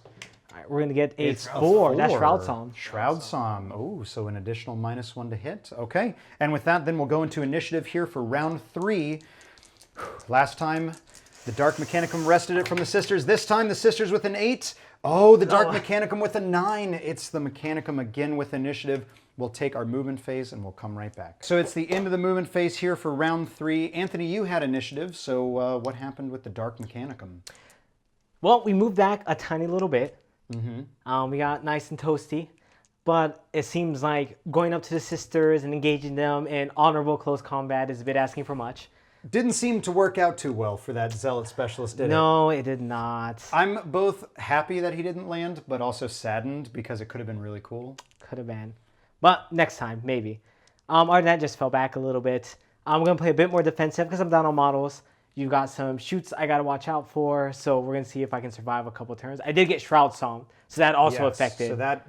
All right, we're going to get a It's 4. That's Shroud Psalm. Shroud Psalm. Oh, so an additional -1 to hit. Okay. And with that, then we'll go into initiative here for round 3. Last time, the Dark Mechanicum wrested it from the sisters. This time, the sisters with an 8. Oh, the Dark Mechanicum with a 9. It's the Mechanicum again with initiative. We'll take our movement phase and we'll come right back. So it's the end of the movement phase here for round 3. Anthony, you had initiative. So what happened with the Dark Mechanicum? Well, we moved back a tiny little bit. We got nice and toasty. But it seems like going up to the sisters and engaging them in honorable close combat is a bit asking for much. Didn't seem to work out too well for that Zealot Specialist, did it? No, it did not. I'm both happy that he didn't land, but also saddened because it could have been really cool. Could have been. But next time, maybe. Other than that, just fell back a little bit. I'm going to play a bit more defensive because I'm down on models. You've got some shoots I got to watch out for, so we're going to see if I can survive a couple turns. I did get Shroud Psalm, so that also affected so that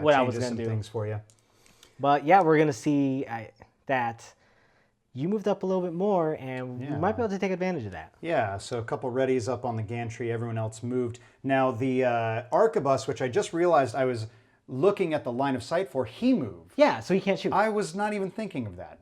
what I was changes gonna some do. things for you. But yeah, we're going to see that you moved up a little bit more, and you might be able to take advantage of that. Yeah, so a couple readies up on the gantry. Everyone else moved. Now, the Arquebus, which I just realized I was looking at the line of sight for, he moved. Yeah, so he can't shoot. I was not even thinking of that.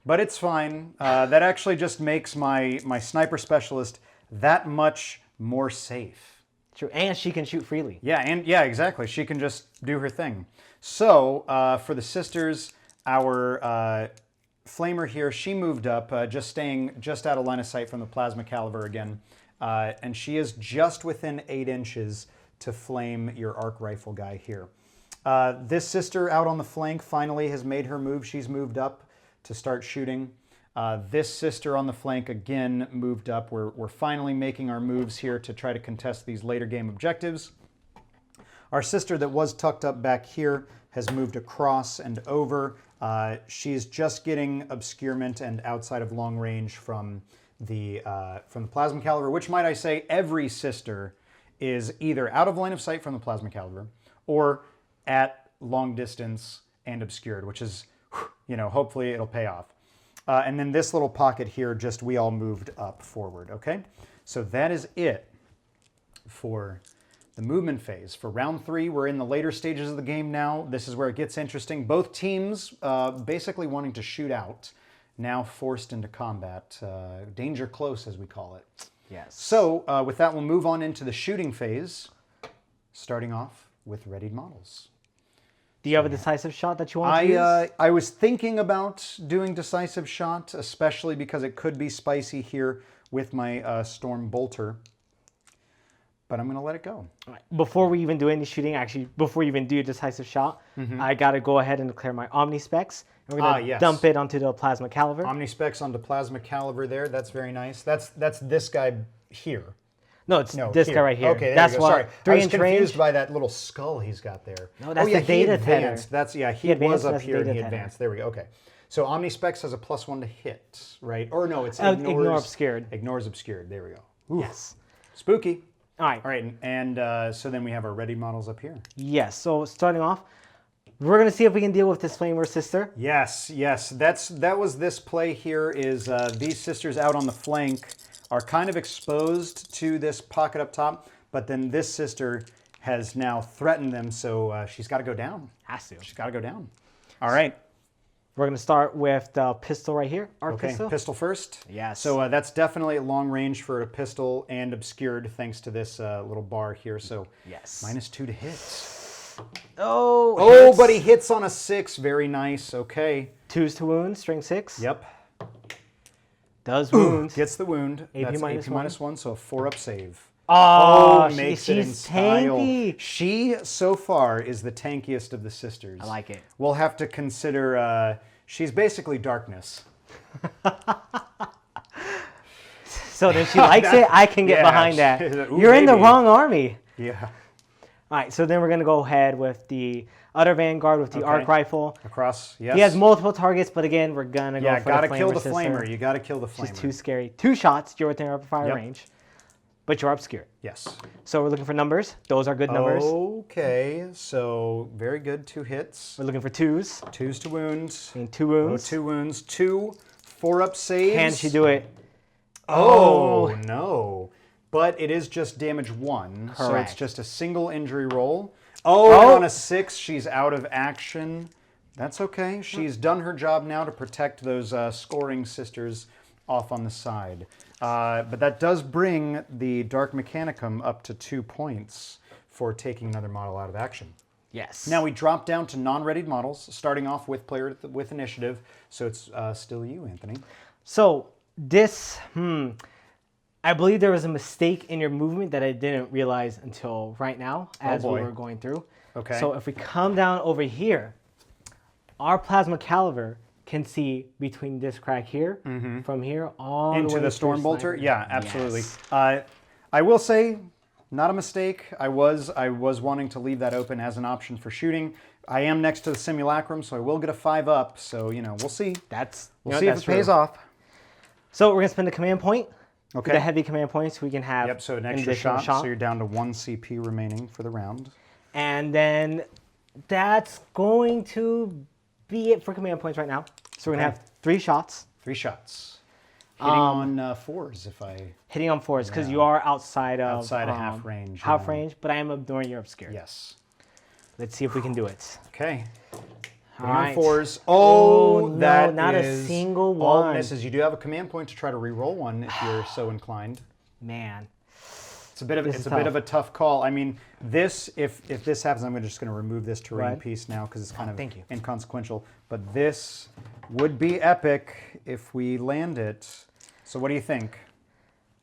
But it's fine. That actually just makes my sniper specialist that much more safe. True, and she can shoot freely. Yeah, exactly. She can just do her thing. So for the sisters, our Flamer here, she moved up, just staying just out of line of sight from the plasma caliver again. And she is just within 8 inches to flame your arc rifle guy here. This sister out on the flank finally has made her move. She's moved up to start shooting. This sister on the flank again moved up. We're finally making our moves here to try to contest these later game objectives. Our sister that was tucked up back here has moved across and over. She's just getting obscurement and outside of long range from the plasma caliver, which, might I say, every sister is either out of line of sight from the plasma caliver or at long distance and obscured, which is, hopefully it'll pay off. And then this little pocket here, just we all moved up forward, okay? So that is it for the movement phase. For round 3, we're in the later stages of the game now. This is where it gets interesting. Both teams basically wanting to shoot out, now forced into combat. Danger close, as we call it. Yes. So with that, we'll move on into the shooting phase, starting off with readied models. Do you have a decisive shot that you want to use? I was thinking about doing decisive shot, especially because it could be spicy here with my Storm Bolter. But I'm going to let it go. All right. Before we even do any shooting, actually, before you even do a decisive shot, I got to go ahead and declare my Omni Specs. And we're going to dump it onto the Plasma Caliver. Omni Specs onto Plasma Caliver there. That's very nice. That's this guy here. No, it's this guy right here. Okay, there that's you go. Sorry. 3 I was inch confused range. by that little skull he's got there. No, that's the data tether. He was up here and he advanced. There we go. Okay. So Omni Specs has a +1 to hit, right? Or no, it's ignore obscured. Ignores obscured. There we go. Oof. Yes. Spooky. All right. All right, and so then we have our ready models up here. Yes. So starting off, we're going to see if we can deal with this Flamer sister. Yes. That was this play here. Is these sisters out on the flank are kind of exposed to this pocket up top, but then this sister has now threatened them, so she's got to go down. Has to. She's got to go down. All right. We're going to start with the pistol right here. Our pistol. Pistol first. Yes. So that's definitely at long range for a pistol and obscured thanks to this little bar here. So yes. -2 to hit. Oh, but he hits on a 6. Very nice. Okay. 2s to wound, string 6. Yep. Does wound. Gets the wound. AP That's minus AP -1, so a 4-up save. Oh, makes it in she's style. tanky. She, so far, is the tankiest of the sisters. I like it. We'll have to consider, she's basically darkness. So then she likes it. I can get behind that. You're in the wrong army. Yeah. All right, so then we're going to go ahead with the other Vanguard with the arc rifle. Across, yes. He has multiple targets, but again, we're going to go for the Flamer. Yeah, gotta kill the sister. Flamer. You gotta kill the Flamer. She's too scary. 2 shots, you're within rapid fire range, but you're obscured. Yes. So we're looking for numbers. Those are good numbers. Okay, so very good. 2 hits. We're looking for 2s. 2s to wounds. And 2 wounds. 2 wounds. 2 4-up saves. Can she do it? Oh, no. but it is just damage 1. So it's Correct. just a single injury roll. Oh, on a 6, she's out of action. That's okay. She's done her job now to protect those scoring sisters off on the side. But that does bring the Dark Mechanicum up to 2 points for taking another model out of action. Yes. Now we drop down to non-readied models, starting off with player with initiative. So it's still you, Anthony. So this, I believe there was a mistake in your movement that I didn't realize until right now as we were going through. Okay. So if we come down over here, our plasma caliver can see between this crack here, from here all the Into way the to Storm your Bolter? sniper. Yeah, absolutely. Yes. I will say, not a mistake. I was wanting to leave that open as an option for shooting. I am next to the Simulacrum, so I will get a 5 up. So, we'll see. We'll see if it pays off. So we're going to spend a command point. Okay. The heavy command points we can have. Yep, so an extra additional shot, so you're down to 1 CP remaining for the round. And then that's going to be it for command points right now. So we're going to have 3 shots. 3 shots. Hitting on 4s if I... Hitting on 4s, because you are outside of half range. Half range, but I am ignoring your obscure. Yes. Let's see if we can do it. Okay. All right. 4s. Oh, no, that not is a single all one. misses. You do have a command point to try to re-roll one if you're so inclined. Man. It's a bit of a tough call. I mean, this if this happens, I'm just going to remove this terrain piece now because it's kind of inconsequential. But this would be epic if we land it. So what do you think?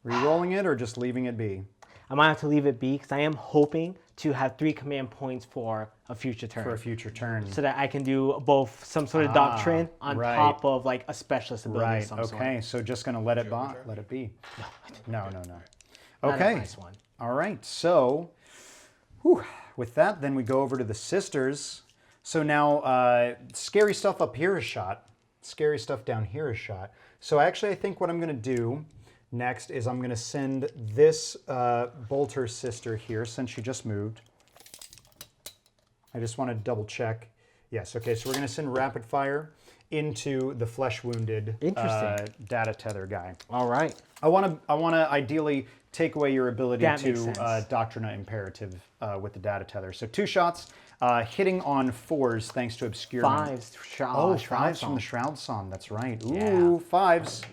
Re-rolling it or just leaving it be? I might have to leave it be because I am hoping to have 3 command points for a future turn. For a future turn. So that I can do both some sort of doctrine on top of like a specialist ability of some sort. Okay, so just going to let it be. No. Not Okay. a nice one. All right. So, with that, then we go over to the sisters. So now, scary stuff up here is shot. Scary stuff down here is shot. So actually, I think what I'm going to do next is I'm going to send this bolter sister here, since she just moved. I just want to double check. Yes. Okay. So we're going to send rapid fire into the flesh wounded data tether guy. All right. I want to ideally take away your ability That to makes sense. Doctrina Imperative with the data tether. So 2 shots, hitting on 4s thanks to obscurement. 5s. Fives from the Shroud Song. That's right. Ooh, 5s.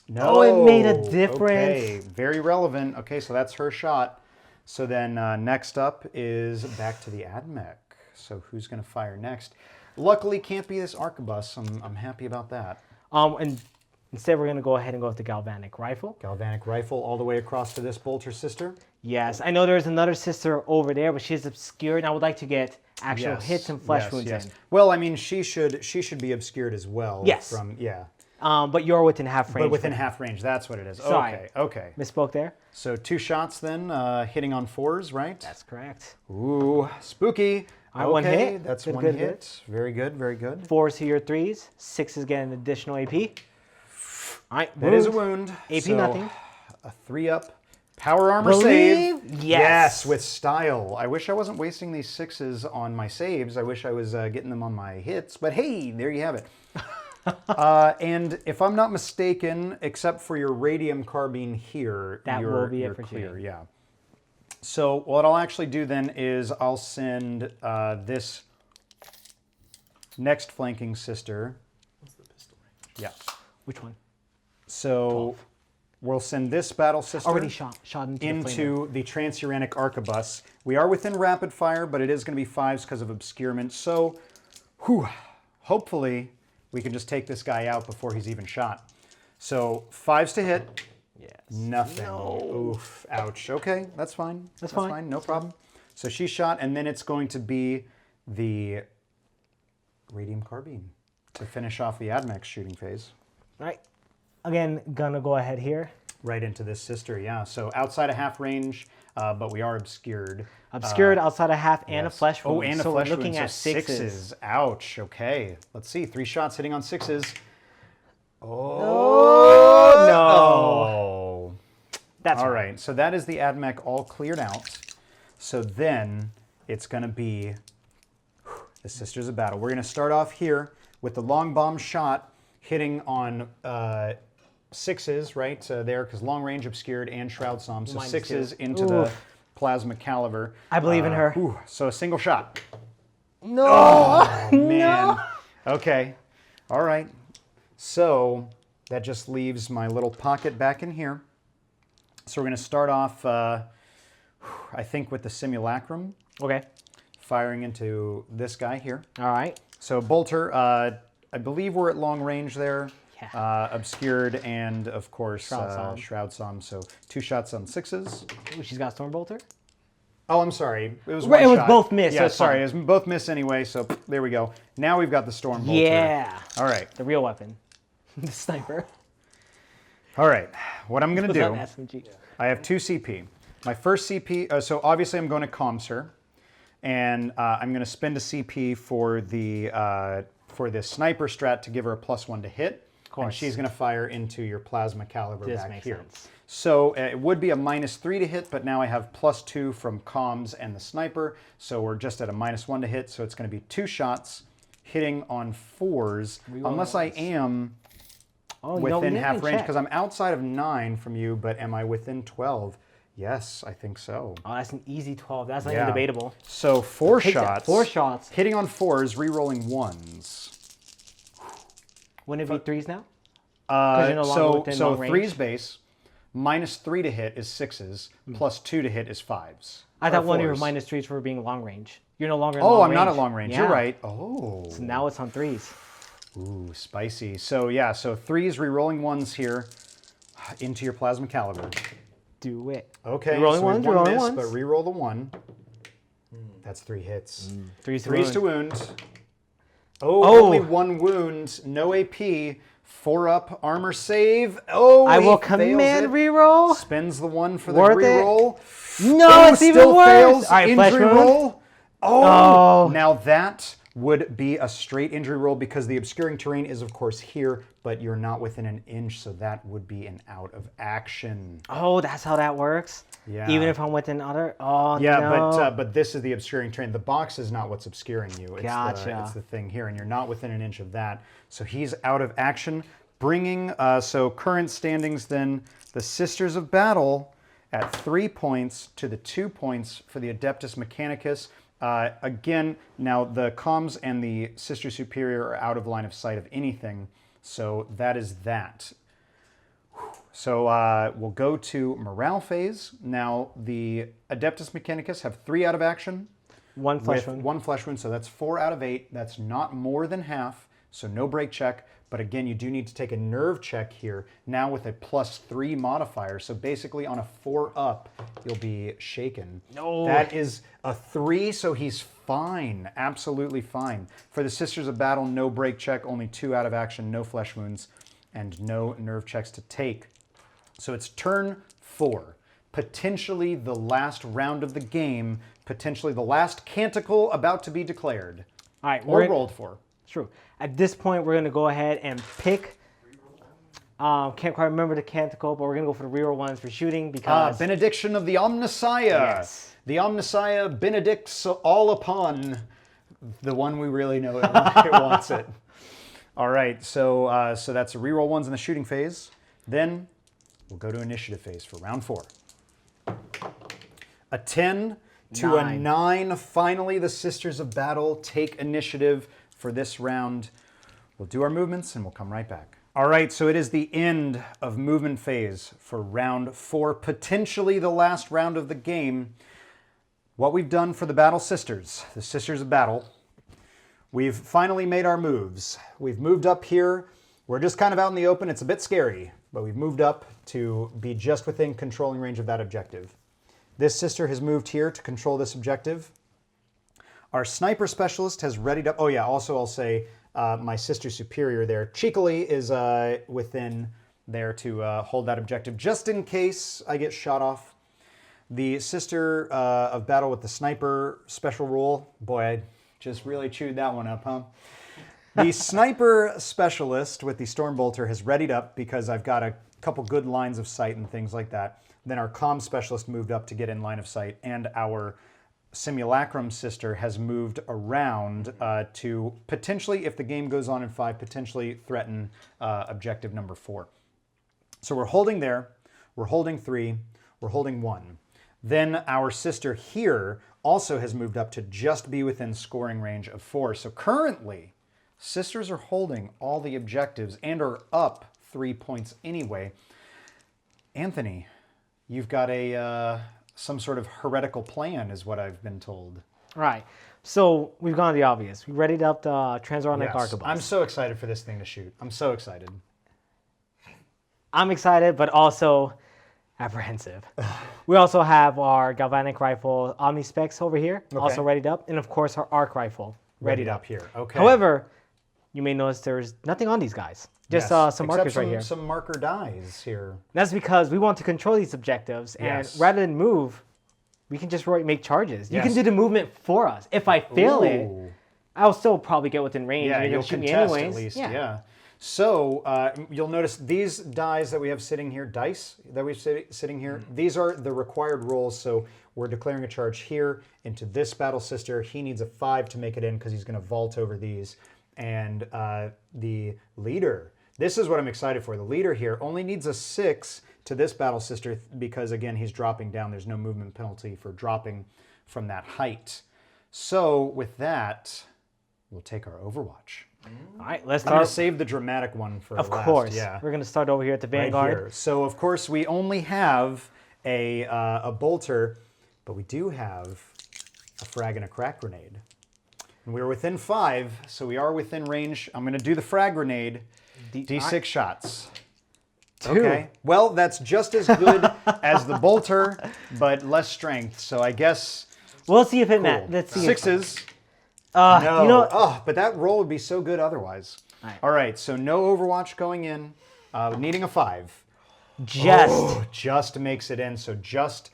No. Oh, it made a difference. Okay, very relevant. Okay, so that's her shot. So then next up is back to the Admech. So who's going to fire next? Luckily, can't be this arquebus. I'm happy about that. And instead, we're going to go ahead and go with the galvanic rifle. Galvanic rifle all the way across to this bolter sister. Yes, I know there's another sister over there, but she's obscured. I would like to get actual hits and flesh wounds in. Well, I mean, she should be obscured as well. Yes. But you're within half range. But within half range, that's what it is. Sorry. Okay. Misspoke there. So 2 shots then, hitting on 4s, right? That's correct. Ooh, spooky. All right, 1 hit. That's Good, one good, hit. Very good, very good. 4s to your 3s. 6s get an additional AP. All right, That is a wound. AP so nothing. A 3-up. Power armor save. Yes. With style. I wish I wasn't wasting these 6s on my saves. I wish I was getting them on my hits. But hey, there you have it. And if I'm not mistaken, except for your radium carbine here, that will be it for clear. shooting. Yeah. So what I'll actually do then is I'll send this next flanking sister. What's the pistol range? Yeah. Which one? So 12. We'll send this battle sister Already shot into the transuranic arquebus. We are within rapid fire, but it is going to be 5s because of obscurement. So, hopefully we can just take this guy out before he's even shot. So 5s to hit. Yes. Nothing. No. Oof. Ouch. Okay, that's fine. That's fine. fine. No problem. So she's shot, and then it's going to be the radium carbine to finish off the Admech shooting phase. All right. Again, gonna go ahead here. Right into this sister, yeah. So outside of half range, but we are obscured. Obscured outside of half and a flesh wound. Oh, and so a flesh we're looking wound. at So 6s. Ouch. Okay. Let's see. 3 shots hitting on 6s. Oh, no. Oh. That's all right. So that is the Admech all cleared out. So then it's going to be the Sisters of Battle. We're going to start off here with the long bomb shot hitting on sixes, right, there, because long range obscured and Shroud Psalm. So Minus sixes 2. into the plasma caliver. I believe in her. So a single shot. No! Oh, man. No! Okay. All right. So that just leaves my little pocket back in here. So we're going to start off, I think, with the Simulacrum. Okay. Firing into this guy here. All right. So bolter, I believe we're at long range there. Yeah. Obscured and, of course, Shroud Psalm. So 2 shots on 6s. Ooh, she's got Stormbolter. Oh, I'm sorry. It was Right, one it was shot. both miss, Yeah, so it's sorry. fine. It was both miss anyway, so there we go. Now we've got the Stormbolter. Yeah. All right. The real weapon. The sniper. All right. What I'm going to do, SMG. I have 2 CP. My first CP, so obviously I'm going to Comser, and I'm going to spend a CP for the sniper strat to give her a +1 to hit. Of course. And she's going to fire into your plasma caliber This back makes here. sense. So it would be a -3 to hit, but now I have +2 from comms and the sniper, so we're just at a -1 to hit. So it's going to be 2 shots hitting on 4s, unless I am within half range, because I'm outside of 9 from you, but am I within 12? Yes, I think so. Oh, that's an easy 12. That's not even debatable. So 4 Take that. shots. 4 shots. Hitting on 4s, re-rolling 1s. Wouldn't it be 3s now? You're no longer within so long range? 3's base, -3 to hit is 6s, +2 to hit is 5s. I thought one of your 4s. -3s for being long range. You're no longer in long Oh, range. I'm not at long range. Yeah. You're right. Oh. So now it's on 3s. Ooh, spicy. So yeah, so 3s, re-rolling 1s here into your plasma caliber. Do it. Okay, Re-rolling so ones, one re-rolling miss, ones. but re-roll the 1. That's 3 hits. 3s to 3s to wound. wound. Oh, only 1 wound, no AP, 4 up, armor save. Oh, I will he fails command it. reroll. Spends the 1 for the Worth it. reroll. No, Oh, it's even still worse. fails. All right, Injury flesh wound. roll. Oh, Oh. now that would be a straight injury roll because the obscuring terrain is, of course, here, but you're not within an inch, so that would be an out of action. Oh, that's how that works? Yeah. Even if I'm within other? Oh, Yeah, no. but this is the obscuring terrain. The box is not what's obscuring you. It's Gotcha. it's the thing here, and you're not within an inch of that. So he's out of action, bringing, so current standings then, the Sisters of Battle at 3 points to the 2 points for the Adeptus Mechanicus. Again, now the comms and the Sister Superior are out of line of sight of anything, so that is that. So we'll go to morale phase. Now the Adeptus Mechanicus have 3 out of action. 1 flesh with wound. 1 flesh wound, so that's 4 out of 8. That's not more than half, so no break check. But again, you do need to take a nerve check here, now with a +3 modifier. So basically on a 4 up, you'll be shaken. No. That is a 3, so he's fine, absolutely fine. For the Sisters of Battle, no break check, only 2 out of action, no flesh wounds, and no nerve checks to take. So it's turn 4. Potentially the last round of the game, potentially the last canticle about to be declared. All right, Or rolled for. True. At this point, we're going to go ahead and pick. Can't quite remember the canticle, but we're going to go for the reroll ones for shooting because. Benediction of the Omnissiah. Yes. The Omnissiah benedicts all upon the one we really know it wants it. All right, so so that's a reroll 1s in the shooting phase. Then we'll go to initiative phase for round 4. A 10 to a 9. Finally, the Sisters of Battle take initiative for this round. We'll do our movements and we'll come right back. All right, so it is the end of movement phase for round 4, potentially the last round of the game. What we've done for the Battle Sisters, the Sisters of Battle, we've finally made our moves. We've moved up here. We're just kind of out in the open. It's a bit scary, but we've moved up to be just within controlling range of that objective. This sister has moved here to control this objective. Our sniper specialist has readied up. Oh yeah, also I'll say my sister superior there, cheekily, is within there to hold that objective just in case I get shot off. The Sister of Battle with the sniper special rule. Boy, I just really chewed that one up, huh? The sniper specialist with the Stormbolter has readied up because I've got a couple good lines of sight and things like that. Then our comm specialist moved up to get in line of sight, and our Simulacrum sister has moved around to potentially, if the game goes on in 5, potentially threaten objective number 4. So we're holding there, we're holding 3, we're holding 1. Then our sister here also has moved up to just be within scoring range of 4. So currently, sisters are holding all the objectives and are up 3 points anyway. Anthony, you've got a some sort of heretical plan, is what I've been told. Right. So we've gone the obvious. We readied up the Transatlantic Arquebus. I'm so excited for this thing to shoot. I'm so excited. I'm excited, but also apprehensive. We also have our galvanic rifle Omnispecs over here, also readied up, and of course our arc rifle readied up here. Okay. However, you may notice there's nothing on these guys. Just some markers right here. Some marker dies here. That's because we want to control these objectives, and rather than move, we can just make charges. You can do the movement for us. If I fail it, I'll still probably get within range. Yeah, you'll shoot me contest anyways. at least. Yeah. So you'll notice these dies that we have sitting here, sitting here, these are the required rolls. So we're declaring a charge here into this battle sister. He needs a 5 to make it in because he's going to vault over these. And the leader, this is what I'm excited for. The leader here only needs a 6 to this battle sister because, again, he's dropping down. There's no movement penalty for dropping from that height. So with that, we'll take our Overwatch. All right, let's I'm going start. to save the dramatic one for Of last. course. Yeah. We're going to start over here at the Vanguard. Right here. So, of course, we only have a bolter, but we do have a frag and a crack grenade. And we're within 5, so we are within range. I'm going to do the frag grenade. D6 shots. 2. Okay. Well, that's just as good as the bolter, but less strength. So I guess We'll see if it matters. Let's see. 6s. No. You know, but that roll would be so good otherwise. All right, so no Overwatch going in. Needing a 5. Just makes it in. So just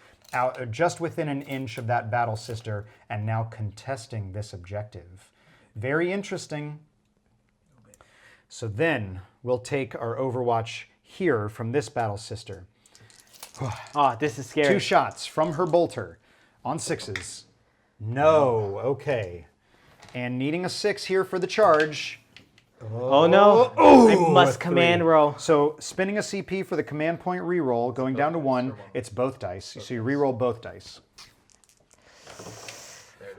within an inch of that battle sister, and now contesting this objective. Very interesting. So then we'll take our Overwatch here from this battle sister. this is scary. 2 shots from her bolter on 6s. No. Okay. And needing a 6 here for the charge. Oh no. I must command roll. So spinning a CP for the command point reroll, going down to 1, it's both dice. So you reroll both dice.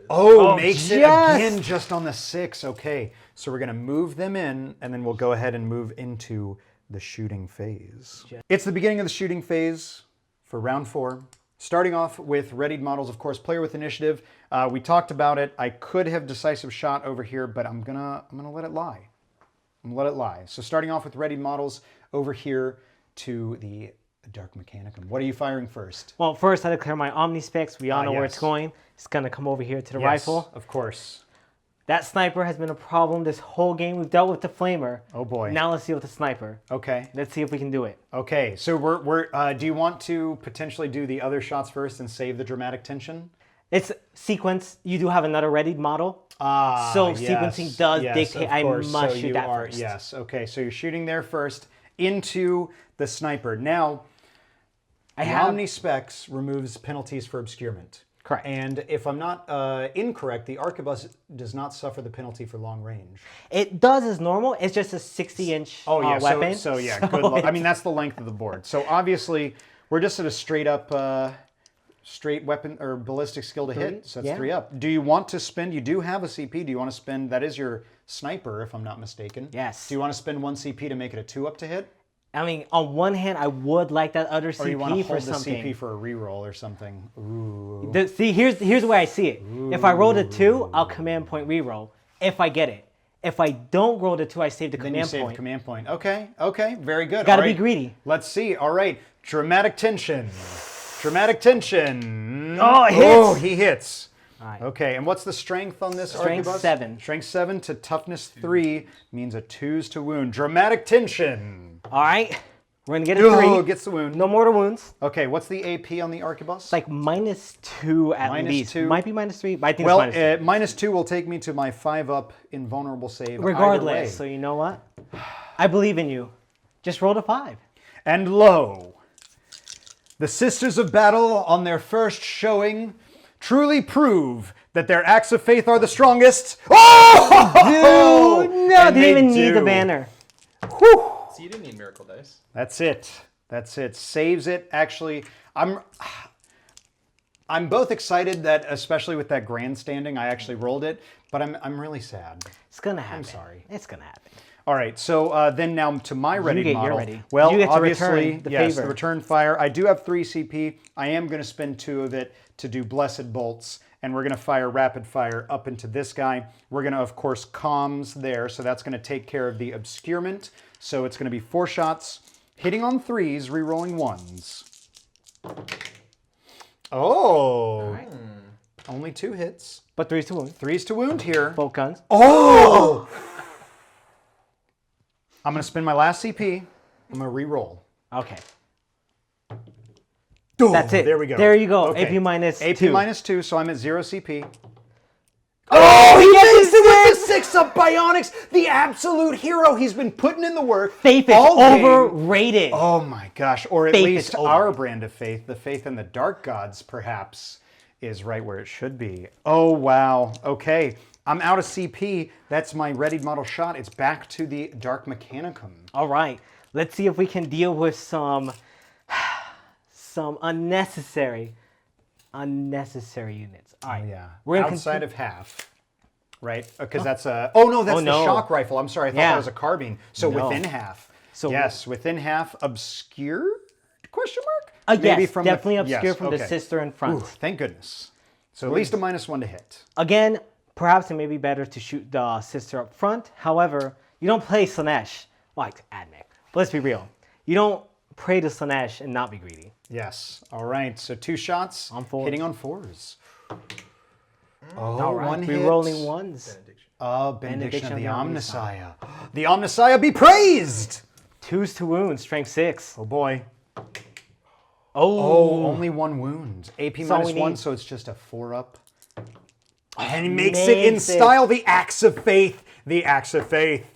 Makes it again just on the 6. Okay. So we're going to move them in, and then we'll go ahead and move into the shooting phase. It's the beginning of the shooting phase for round 4. Starting off with readied models, of course, player with initiative. We talked about it. I could have decisive shot over here, but I'm gonna let it lie. I'm gonna let it lie. So starting off with readied models over here to the Dark Mechanicum. What are you firing first? Well, first I declare my Omnispecs. We all know where it's going. It's gonna come over here to the rifle. Of course. That sniper has been a problem this whole game. We've dealt with the flamer. Oh boy. Now let's deal with the sniper. Okay. Let's see if we can do it. Okay. So we're do you want to potentially do the other shots first and save the dramatic tension? It's sequence. You do have another readied model. So sequencing does dictate I must shoot that first. Yes. Okay. So you're shooting there first into the sniper. Now, Omnispecs removes penalties for obscurement. Correct. And if I'm not incorrect, the arquebus does not suffer the penalty for long range. It does as normal. It's just a 60-inch weapon. So good luck. I mean, that's the length of the board. So obviously, we're just at a straight weapon or ballistic skill to hit. So that's 3 up. Do you want to spend? You do have a CP. Do you want to spend? That is your sniper, if I'm not mistaken. Yes. Do you want to spend 1 CP to make it a 2 up to hit? I mean, on one hand, I would like that other CP or you want to hold for something. the CP for a reroll or something. Ooh. See, here's the way I see it. Ooh. If I roll a 2, I'll command point reroll. If I get it. If I don't roll the 2, I save the command point. Then you save the command point. Okay. Very good. Gotta be greedy. Let's see. All right. Dramatic tension. Dramatic tension. Oh, it hits. Oh, he hits. All right. Okay, and what's the strength on this Strength arquebus? 7. Strength 7 to toughness 3 means a 2s to wound. Dramatic tension. All right. We're going to get a 3. Oh, gets the wound. No mortal wounds. Okay, what's the AP on the arquebus? It's like -2 at least. -2. Might be -3, but I think it's -2 will take me to my 5-up invulnerable save. Regardless, so you know what? I believe in you. Just roll the 5. And lo, the Sisters of Battle on their first showing truly prove that their acts of faith are the strongest. Oh! Dude, no, they didn't even need the banner. Whew. So you didn't need miracle dice. That's it. That's it. Saves it. Actually, I'm both excited that, especially with that grandstanding, I actually rolled it, but I'm really sad. It's gonna happen. I'm sorry. It's gonna happen. All right, so then now to my ready get your model. ready. Well, You get to obviously, return the yes, favor. the return fire. I do have 3 CP. I am going to spend 2 of it to do blessed bolts, and we're going to fire rapid fire up into this guy. We're going to, of course, comms there, so that's going to take care of the obscurement. So it's going to be 4 shots, hitting on 3s, re-rolling 1s. Oh, Right. only 2 hits. But 3's to wound. 3's to wound here. Bolt guns. Oh! I'm going to spend my last CP. I'm going to re-roll. Okay. Oh, That's it. There we go. There you go. Okay. AP minus AP 2. minus 2, so I'm at 0 CP. Oh, he Makes gets it with it! the 6 up Bionics, the absolute hero. He's been putting in the work. Faith is all game. overrated. Oh my gosh. Or at Faith least is our overrated. brand of faith, the faith in the dark gods, perhaps, is right where it should be. Oh, wow. Okay. I'm out of CP. That's my readied model shot. It's back to the Dark Mechanicum. All right. Let's see if we can deal with some unnecessary units. All right. Oh, yeah. We're gonna outside of half. Right? Because that's a... Oh, no, that's Oh, the no. shock rifle. I'm sorry. I thought Yeah. that was a carbine. So No. within half. So- yes, within half. Obscured? Question mark? Yes, from definitely the, obscured yes, from okay. the sister in front. Ooh, thank goodness. So at least a -1 to hit. Again, perhaps it may be better to shoot the sister up front. However, you don't play Slanesh like Admech. But let's be real. You don't pray to Slanesh and not be greedy. Yes. All right. So 2 shots. On 4s. Hitting on 4s. Oh, All right. 1 hit. Re-rolling 1s. Benediction of the Omnissiah. The Omnissiah be praised! 2s to wound. Strength 6. Oh, boy. Oh. Oh, only 1 wound. AP That's all we -1, need. so it's just a 4 up. And he makes it in Makes it. style. The Axe of Faith. The Axe of Faith.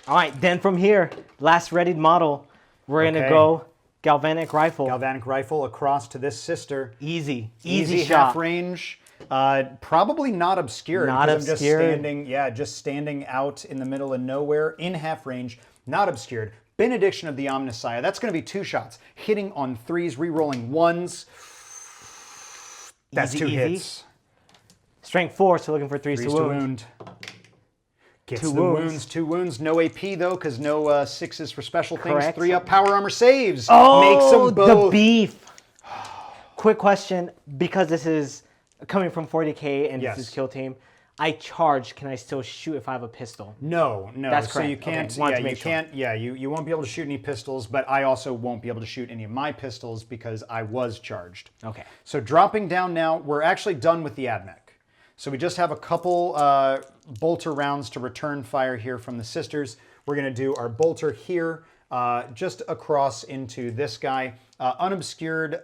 All right. Then from here, last readied model, we're going to Okay. go Galvanic Rifle. Galvanic rifle across to this sister. Easy Easy shot. half range. Probably not obscured. Not because I'm obscured. just standing out in the middle of nowhere in half range. Not obscured. Benediction of the Omnissiah. That's going to be 2 shots. Hitting on 3s, re-rolling 1s. That's Easy, 2 easy. hits. Strength 4, so looking for 3s to 3s wound. Gets 2 the wounds. wounds. 2 wounds. No AP though, because no 6s for special things. Correct. 3 up power armor saves. Oh, Makes them both. the beef. Quick question, because this is coming from 40K and Yes. this is Kill Team, I charge. Can I still shoot if I have a pistol? No. That's So you correct. Okay, can't. wanted Yeah, to you make sure. can't. Yeah, you won't be able to shoot any pistols. But I also won't be able to shoot any of my pistols because I was charged. Okay. So dropping down now, we're actually done with the Admech. So we just have a couple bolter rounds to return fire here from the sisters. We're going to do our bolter here, just across into this guy, unobscured.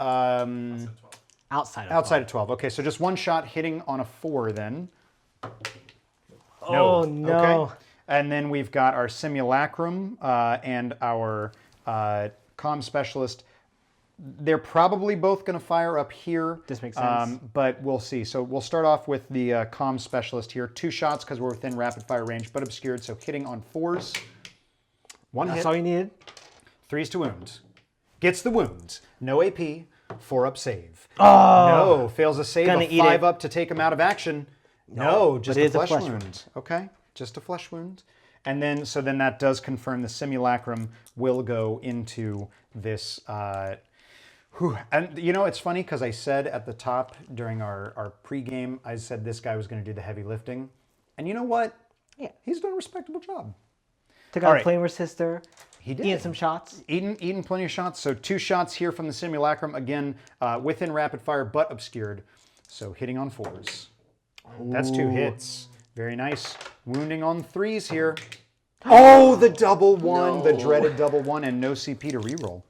Outside Outside of 12. Okay, so just 1 shot hitting on a 4 then. Oh, no. Okay. And then we've got our Simulacrum and our comm specialist. They're probably both going to fire up here. This makes sense. But we'll see. So we'll start off with the comm specialist here. 2 shots because we're within rapid fire range, but obscured. So hitting on 4s. 1 That's hit. all you needed. 3s to wound. Gets the wound. No AP. 4 up save. Oh. No. Fails a save. Gonna A eat 5 it. up to take him out of action. No, just but it a is a flesh flesh wound. wound. Okay, just a flesh wound. And then, so then that does confirm the Simulacrum will go into this. And you know, it's funny because I said at the top during our pregame, I said this guy was going to do the heavy lifting. And you know what? Yeah. He's done a respectable job. Took All out right. Flamer Sister. He did. Eating some shots. Eating plenty of shots. So 2 shots here from the Simulacrum. Again, within rapid fire, but obscured. So hitting on 4s. That's 2 hits. Very nice. Wounding on 3s here. Oh, the double 1. The dreaded double 1 and no CP to reroll.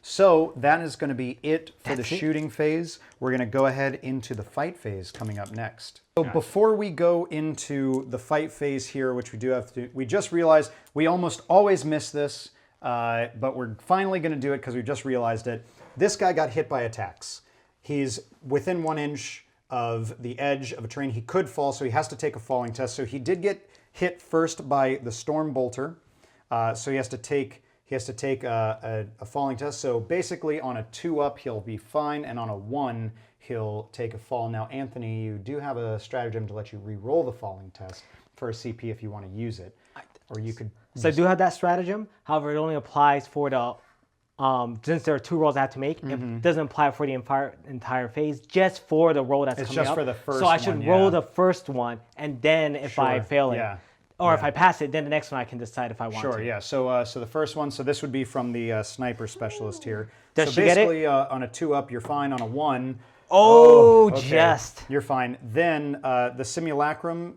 So that is going to be it for the shooting phase. We're going to go ahead into the fight phase coming up next. So before we go into the fight phase here, which we do have to do, we just realized we almost always miss this, but we're finally going to do it because we just realized it. This guy got hit by attacks. He's within 1 inch of the edge of a terrain. He could fall, so he has to take a falling test. So he did get hit first by the Storm Bolter. So he has He has to take a falling test. So basically on a 2-up, he'll be fine, and on a 1, he'll take a fall. Now, Anthony, you do have a stratagem to let you re-roll the falling test for a CP if you want to use it. Or you could... So I do have that stratagem. However, it only applies for the... since there are 2 rolls I have to make, it doesn't apply for the entire phase, just for the roll that's coming up. It's just for the first So I should one, roll the first one, and then if I fail it, or if I pass it, then the next one I can decide if I want to. Sure, yeah. So the first one, so this would be from the sniper specialist here. Does so she get it? basically, on a 2-up, you're fine. On a 1, okay. Just. You're fine. Then the simulacrum.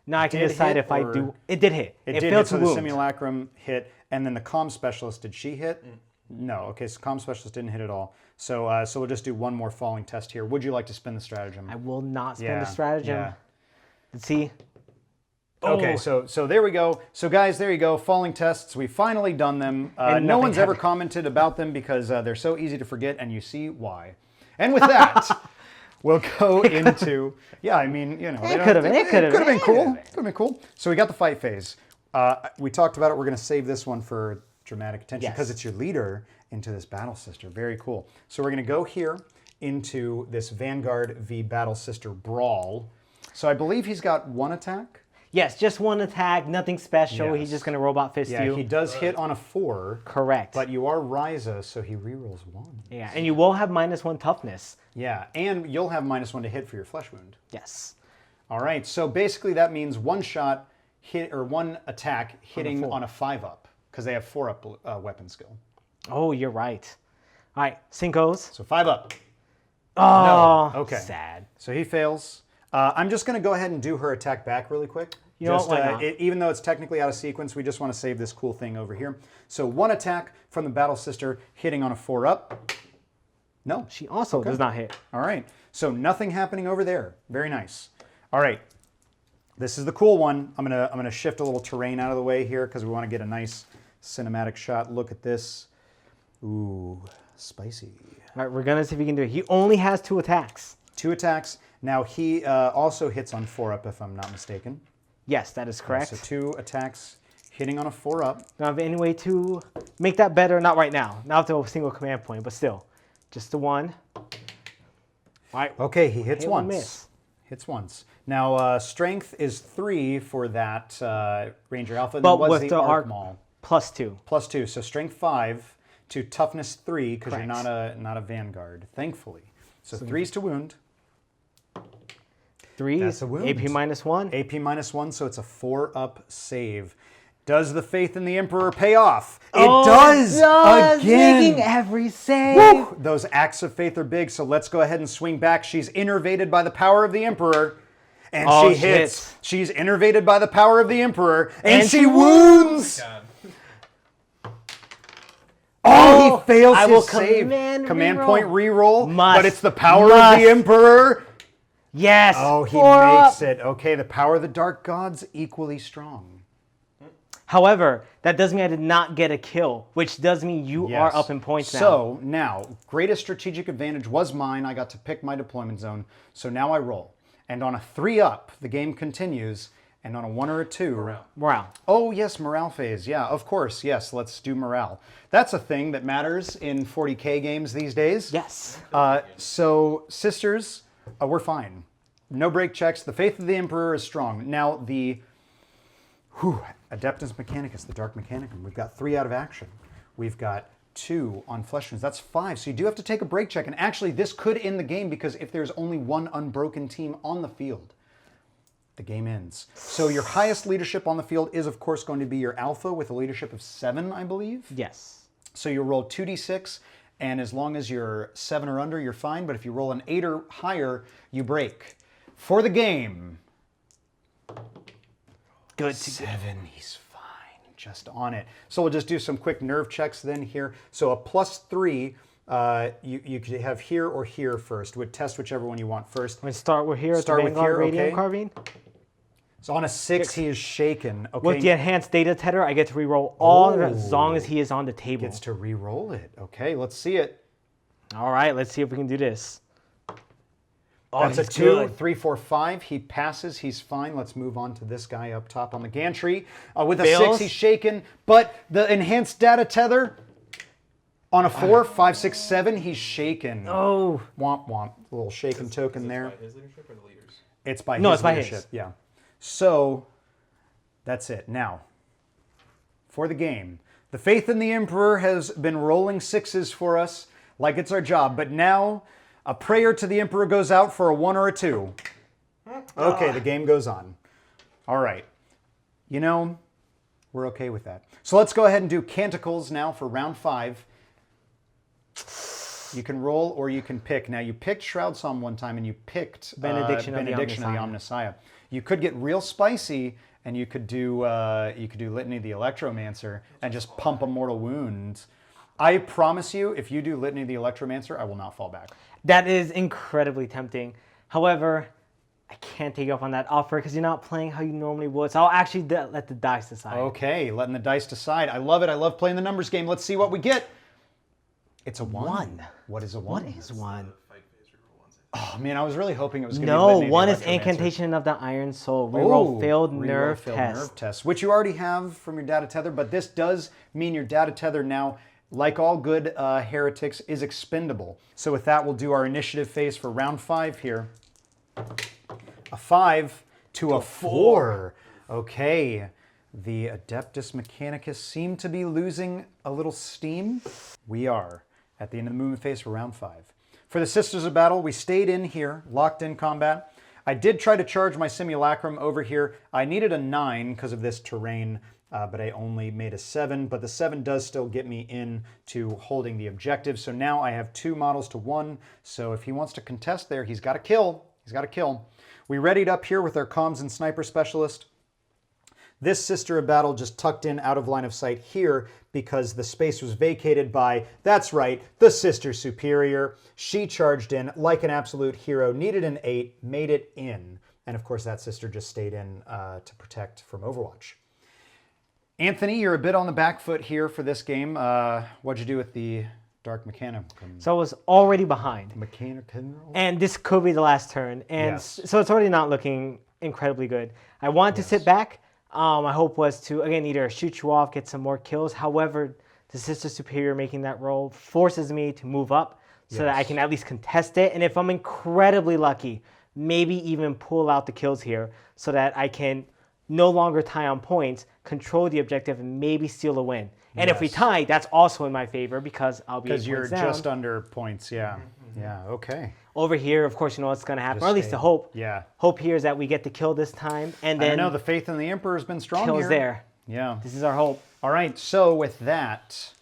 Now I can decide if I do. It did hit. It did failed hit, to so wound. the simulacrum hit, and then the comm specialist, did she hit? No. Okay, so comm specialist didn't hit at all. So so we'll just do one more falling test here. Would you like to spin the stratagem? I will not spend the stratagem. Yeah. Let's see. Okay, so there we go. So guys, there you go. Falling tests. We've finally done them. No one's ever commented about them because they're so easy to forget, and you see why. And with that, we'll go into... Yeah, I mean, you know... It could have been. It could have been cool. Could have been cool. So we got the fight phase. We talked about it. We're going to save this one for dramatic attention because it's your leader into this Battle Sister. Very cool. So we're going to go here into this Vanguard v Battle Sister brawl. So I believe he's got 1 attack. Yes, just 1 attack, nothing special. Yes. He's just going to robot fist you. Yeah, he does hit on a 4. Correct. But you are Ryza, so he rerolls 1. Yeah, and you will have -1 toughness. Yeah, and you'll have -1 to hit for your flesh wound. Yes. All right, so basically that means 1 shot hit or 1 attack hitting on a 5-up because they have 4-up weapon skill. Oh, you're right. All right, Cinco's. So 5-up. Oh, no. Okay. Sad. So he fails. I'm just going to go ahead and do her attack back really quick. You know what, why not? Even though it's technically out of sequence, we just want to save this cool thing over here. So 1 attack from the Battle Sister hitting on a 4-up. No. She also does not hit. All right. So nothing happening over there. Very nice. All right. This is the cool one. I'm gonna shift a little terrain out of the way here because we want to get a nice cinematic shot. Look at this. Ooh, spicy. All right, we're going to see if we can do it. He only has 2 attacks. 2 attacks. Now he also hits on 4-up if I'm not mistaken. Yes, that is correct. So 2 attacks hitting on a 4-up. Do I have any way to make that better? Not right now. Not with a single command point, but still. Just the 1. All right. Okay, he hits Hit once. miss. Hits once. Now, strength is 3 for that Ranger Alpha. But was with the arc maul. +2. +2, so strength 5 to toughness 3 because you're Correct. not a Vanguard, thankfully. So 3's to wound. 3 That's a wound. AP -1. AP -1, so it's a 4-up save. Does the faith in the Emperor pay off? It does! Again! Making every save! Woo! Those acts of faith are big, so let's go ahead and swing back. She's innervated by the power of the Emperor. And Oh, she hits. shit. She's innervated by the power of the Emperor. And she wounds! Oh, he fails I will his save. command point reroll. Must. But it's the power of the Emperor. Yes! Oh, he 4 makes up. it. Okay, the power of the Dark Gods equally strong. However, that does mean I did not get a kill, which does mean you are up in points now. So now, greatest strategic advantage was mine. I got to pick my deployment zone. So now I roll. And on a 3-up, the game continues. And on a 1 or a 2... Morale. Oh, yes, morale phase. Yeah, of course. Yes, let's do morale. That's a thing that matters in 40K games these days. Yes. So, sisters, we're fine. No break checks. The faith of the Emperor is strong. Now, the Adeptus Mechanicus, the Dark Mechanicum, we've got 3 out of action. We've got 2 on flesh wounds. That's 5. So you do have to take a break check. And actually, this could end the game because if there's only 1 unbroken team on the field, the game ends. So your highest leadership on the field is, of course, going to be your Alpha with a leadership of 7, I believe. Yes. So you roll 2d6, and as long as you're 7 or under, you're fine. But if you roll an 8 or higher, you break. For the game, Good. 7, he's fine, just on it. So we'll just do some quick nerve checks then here. So a +3, you could have here or here first. Would test whichever one you want first. We start with here at the Start with Vanguard here, Radium okay. Carbine. So on a 6, he is shaken. Okay. With the enhanced data tether, I get to reroll all as long as he is on the table. Gets to re-roll it. Okay, let's see it. All right, let's see if we can do this. Oh, That's a he's 2, good. 3, 4, 5. He passes. He's fine. Let's move on to this guy up top on the gantry. With a Fails. 6, he's shaken. But the enhanced data tether on a 4, 5, 6, 7, he's shaken. Oh. Womp womp. A little shaken token there. By his leadership or the leaders? It's by No, his it's by leadership. his. Yeah. So that's it. Now, for the game. The faith in the Emperor has been rolling 6s for us like it's our job. But now a prayer to the Emperor goes out for a 1 or a 2. Okay, the game goes on. All right. You know, we're okay with that. So let's go ahead and do Canticles now for round 5. You can roll or you can pick. Now, you picked Shroud Psalm one time and you picked Benediction of the Omnissiah. You could get real spicy and you could do Litany of the Electromancer and just pump a mortal wound. I promise you, if you do Litany of the Electromancer, I will not fall back. That is incredibly tempting. However, I can't take you up on that offer because you're not playing how you normally would. So I'll actually let the dice decide. Okay, letting the dice decide. I love it. I love playing the numbers game. Let's see what we get. It's a 1. What is a 1? What is 1? Fight phase reroll ones. Oh man, I was really hoping it was going to be No, Litany of the 1 is Electromancer. Incantation of the Iron Soul. Reroll failed reroll nerve failed test. nerve test, which you already have from your data tether, but this does mean your data tether now, like all good heretics, is expendable. So with that, we'll do our initiative phase for round 5 here. A 5 to a 4. Okay. The Adeptus Mechanicus seem to be losing a little steam. We are at the end of the movement phase for round 5. For the Sisters of Battle, we stayed in here, locked in combat. I did try to charge my Simulacrum over here. I needed a 9 because of this terrain, but I only made a 7. But the 7 does still get me into holding the objective. So now I have 2 models to 1. So if he wants to contest there, he's got to kill. He's got to kill. We readied up here with our comms and sniper specialist. This Sister of Battle just tucked in out of line of sight here because the space was vacated by, that's right, the Sister Superior. She charged in like an absolute hero, needed an 8, made it in. And of course that sister just stayed in to protect from Overwatch. Anthony, you're a bit on the back foot here for this game. What'd you do with the Dark Mechanicum? So I was already behind. Mechanicum? And this could be the last turn. And Yes. so it's already not looking incredibly good. I wanted to sit back. My hope was to, again, either shoot you off, get some more kills. However, the Sister Superior making that roll forces me to move up so that I can at least contest it. And if I'm incredibly lucky, maybe even pull out the kills here so that I can no longer tie on points, control the objective, and maybe steal a win. And if we tie, that's also in my favor because I'll be 8 Because you're points down. just under points, yeah. Yeah, okay. Over here, of course, you know what's going to happen, Just or at least stay. the hope. Yeah. Hope here is that we get the kill this time, and I then know the faith in the Emperor has been strong kills here. there. Yeah. This is our hope. All right, so with that,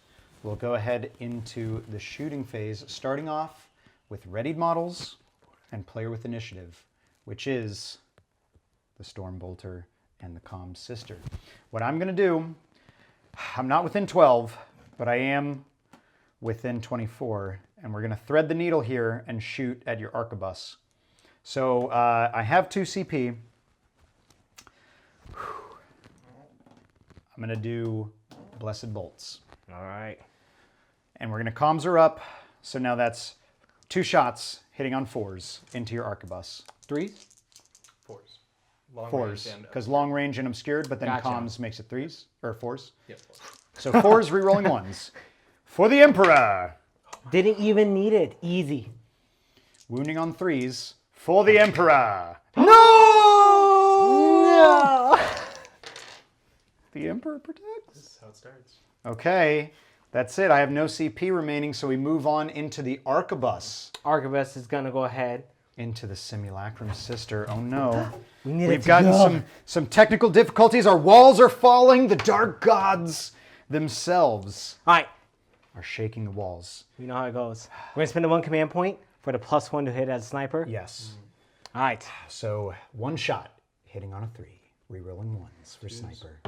we'll go ahead into the shooting phase, starting off with readied models and player with initiative, which is the Stormbolter and the Calm Sister. What I'm going to do, I'm not within 12, but I am within 24, and we're going to thread the needle here and shoot at your arquebus. So I have 2 CP. I'm going to do Blessed Bolts. All right. And we're going to comms her up. So now that's 2 shots hitting on 4s into your arquebus. 3s? 4s. Long 4s. range and Because long range and obscured, but then Gotcha. comms makes it 3s? Or 4s? yeah, 4s. So 4s re-rolling 1s. For the Emperor! Didn't even need it. Easy. Wounding on 3s. For the Emperor! No! No! The Emperor protects. This is how it starts. Okay, that's it. I have no CP remaining, so we move on into the arquebus. Arquebus is going to go ahead. Into the Simulacrum Sister. Oh no. We need it We've to gotten go. some technical difficulties. Our walls are falling. The dark gods themselves All right. are shaking the walls. We know how it goes. We're going to spend the 1 command point for the +1 to hit as a sniper. Yes. All right. So 1 shot hitting on a 3. Rerolling 1s for sniper.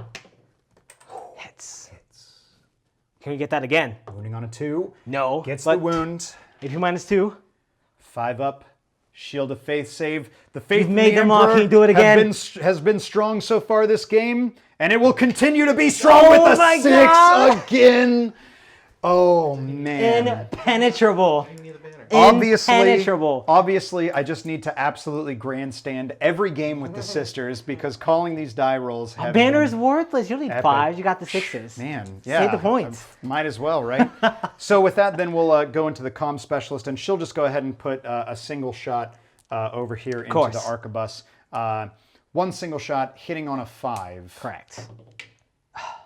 Hits. Can we get that again? Wounding on a 2. No. Gets but the wound. AP -2. 5 up. Shield of Faith save. The faith You've in made the them all. Emperor Can you do it again? has been strong so far this game, and it will continue to be strong Oh with a my 6 God! again. Oh man. Impenetrable. Bring me the banner. impenetrable. Obviously, I just need to absolutely grandstand every game with the sisters because calling these die rolls have Banner's been worthless. You don't need epic. 5s. You got the 6s. Man, yeah. Save the points. Might as well, right? So with that, then we'll go into the comm specialist, and she'll just go ahead and put a single shot over here into the arquebus. One single shot hitting on a 5. Correct.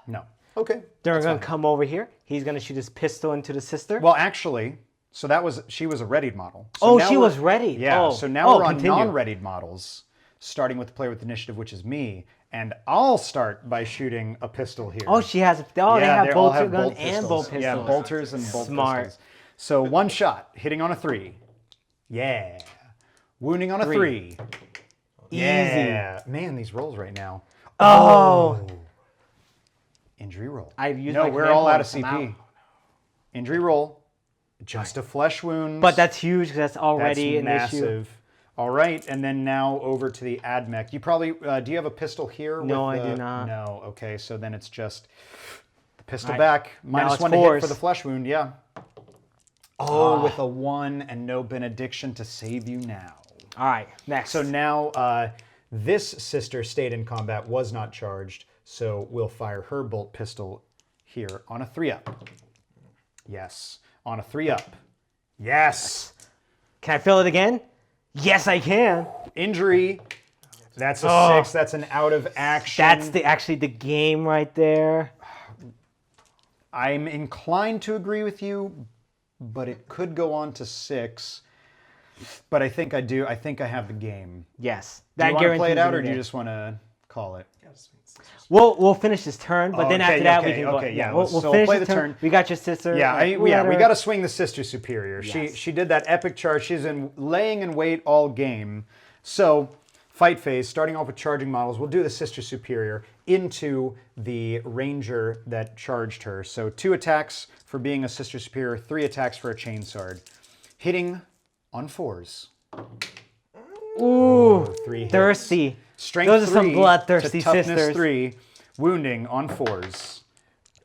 No. Okay. Then we're going to come over here. He's going to shoot his pistol into the sister. Well, actually, so she was a readied model. So she was readied. Yeah. So now we're on non-readied models, starting with the player with initiative, which is me, and I'll start by shooting a pistol here. Oh, she has. Oh, they have all bolter gun bolt and bolt pistols. Yeah, bolters and bolt Smart. pistols. So one shot, hitting on a 3. Yeah. Wounding on a 3. Yeah. Man, these rolls right now. Oh. Injury roll. I've used No, my we're command all out of points. I'm CP. Injury roll. Just a flesh wound. But that's huge because that's already an massive. issue. All right, and then now over to the Admech. You probably, do you have a pistol here? No, I do not. No, okay, so then it's just the pistol Right. back. Now -1 it's to hit force. for the flesh wound, yeah. Oh, with a 1 and no benediction to save you now. All right, next. So now this sister stayed in combat, was not charged, so we'll fire her bolt pistol here on a 3-up. Yes, on a 3-up. Yes. Can I fill it again? Yes, I can. Injury. That's a 6. That's an out of action. That's actually the game right there. I'm inclined to agree with you, but it could go on to 6. But I think I do. I think I have the game. Yes. Do you want to play it out, or do you do just want to call it? We'll finish this turn, but then after that we can go. Okay, yeah. We'll So finish play this the turn. We got your sister. Yeah, we got to swing the sister superior. Yes. She did that epic charge. She's laying in wait all game. So fight phase, starting off with charging models, we'll do the sister superior into the ranger that charged her. So 2 attacks for being a sister superior, 3 attacks for a chainsword, hitting on 4s. Ooh, 3 hits. thirsty. Strength Those are 3 some bloodthirsty to toughness sisters. 3, wounding on 4s.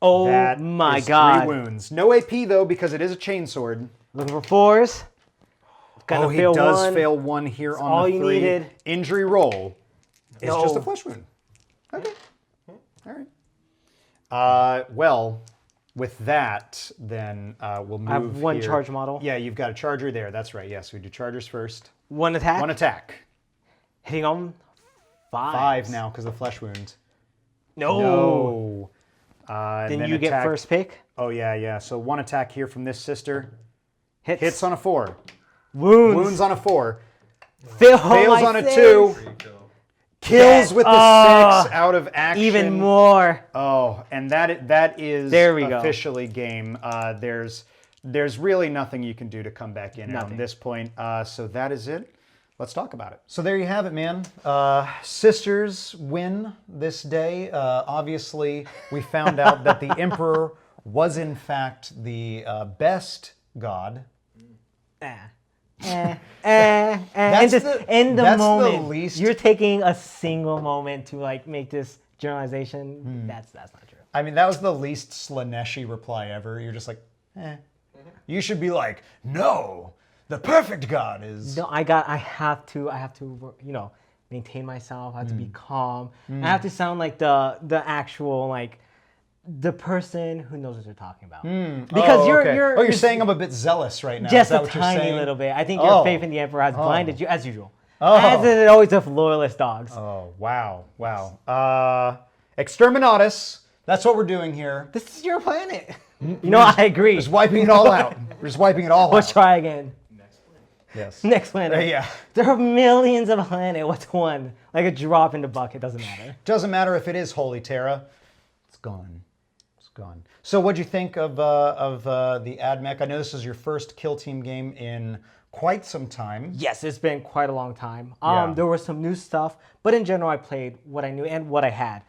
Oh That my is god. 3 wounds. No AP though because it is a chainsword. Looking for 4s. Gonna He fail does one. fail 1 here on all the you 3. needed. Injury roll is No. just a flesh wound. Okay. All right. Well, with that, then we'll move I have one here. charge model. Yeah, you've got a charger there. That's right. Yes, we do chargers first. 1 attack. 1 attack. Hitting on 5. 5 now because of flesh wound. No. No. Then and you get attack. first pick. Oh, yeah. So 1 attack here from this sister. Hits. Hits on a 4. Wounds. Wounds on a 4. Fails on a 2. Kills with the 6 out of action. Even more. Oh, and that is There we go. officially game. There's really nothing you can do to come back in Nothing. on this point. So that is it. Let's talk about it. So there you have it, man. Sisters win this day. Obviously, we found out that the Emperor was in fact the best god. In That's the moment, the least. you're taking a single moment to like make this generalization. That's not true. I mean, that was the least Slaneshi reply ever. You're just like, eh. You should be like, no, the perfect god is. No, I have to, maintain myself. I have to be calm. I have to sound like the actual like the person who knows what they're talking about. Because you're saying I'm a bit zealous right now. just is that a what you're tiny saying? little bit. I think your faith in the Emperor has blinded you as usual. As it always does loyalist dogs. Oh, wow. Exterminatus. That's what we're doing here. This is your planet. I agree. Just wiping it all out. We're just wiping it all Let's out. try again. Yes. Next planet. Yeah. There are millions of planets. What's one? Like a drop in the bucket. Doesn't matter. Doesn't matter if it is Holy Terra. It's gone. It's gone. So what'd you think of the Admech? I know this is your first Kill Team game in quite some time. Yes, it's been quite a long time. Yeah. There was some new stuff, but in general, I played what I knew and what I had.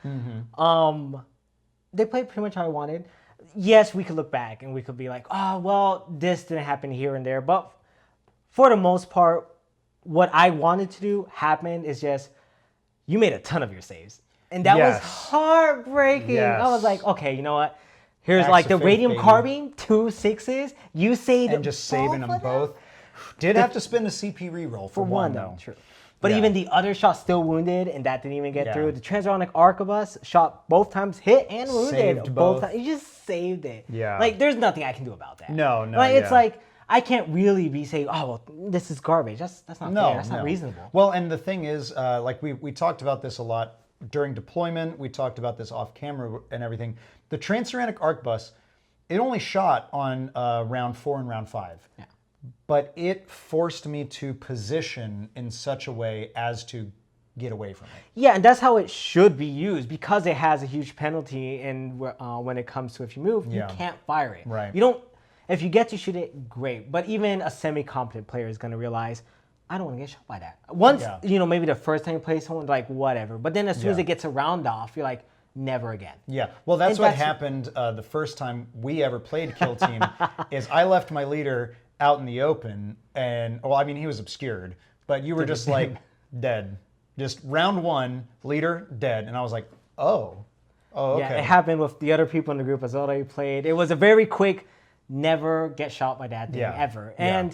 They played pretty much how I wanted. Yes, we could look back and we could be like, oh, well, this didn't happen here and there. But for the most part, what I wanted to do happened. Is just you made a ton of your saves. And that was heartbreaking. Yes. I was like, okay, you know what? Here's Acts like of the faith, radium baby. carbine, 2 6s. You saved And just saving them both. Did have to spend a CP reroll for one though. True. But Yeah. even the other shot still wounded, and that didn't even get Yeah. through. The Transironic Arquebus shot both times, hit and wounded Saved both both. times. You just saved it. Yeah. Like, there's nothing I can do about that. No, Like, it's yeah. like, I can't really be saying, oh, well, this is garbage. That's not fair. That's not reasonable. Well, and the thing is, like we talked about this a lot during deployment. We talked about this off camera and everything. The Transuranic Arquebus, it only shot on round 4 and round 5. Yeah. But it forced me to position in such a way as to get away from it. Yeah, and that's how it should be used because it has a huge penalty. And when it comes to if you move, Yeah. you can't fire it. Right. You don't. If you get to shoot it, great. But even a semi-competent player is going to realize, I don't want to get shot by that. Once, Yeah. maybe the first time you play someone, like, whatever. But then as soon as Yeah. it gets a round off, you're like, never again. Yeah, well, that's And what happened the first time we ever played Kill Team. Is I left my leader out in the open, and well, I mean, he was obscured, but you were just like dead. Just round 1, leader dead, and I was like, oh, okay. Yeah, it happened with the other people in the group as well that we played. It was a very quick, never get shot by that thing ever. Yeah.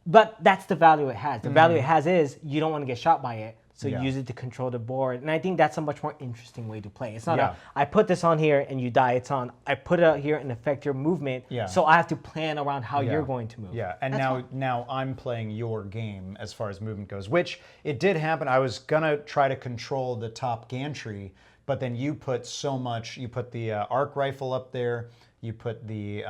But that's the value it has. The value it has is you don't want to get shot by it, so Yeah. use it to control the board. And I think that's a much more interesting way to play. It's not Yeah. I put this on here and you die. It's on, I put it out here and affect your movement, Yeah. so I have to plan around how Yeah. you're going to move. Yeah, and That's now I'm playing your game as far as movement goes, which it did happen. I was gonna try to control the top gantry, but then you put so much. You put the arc rifle up there. You put the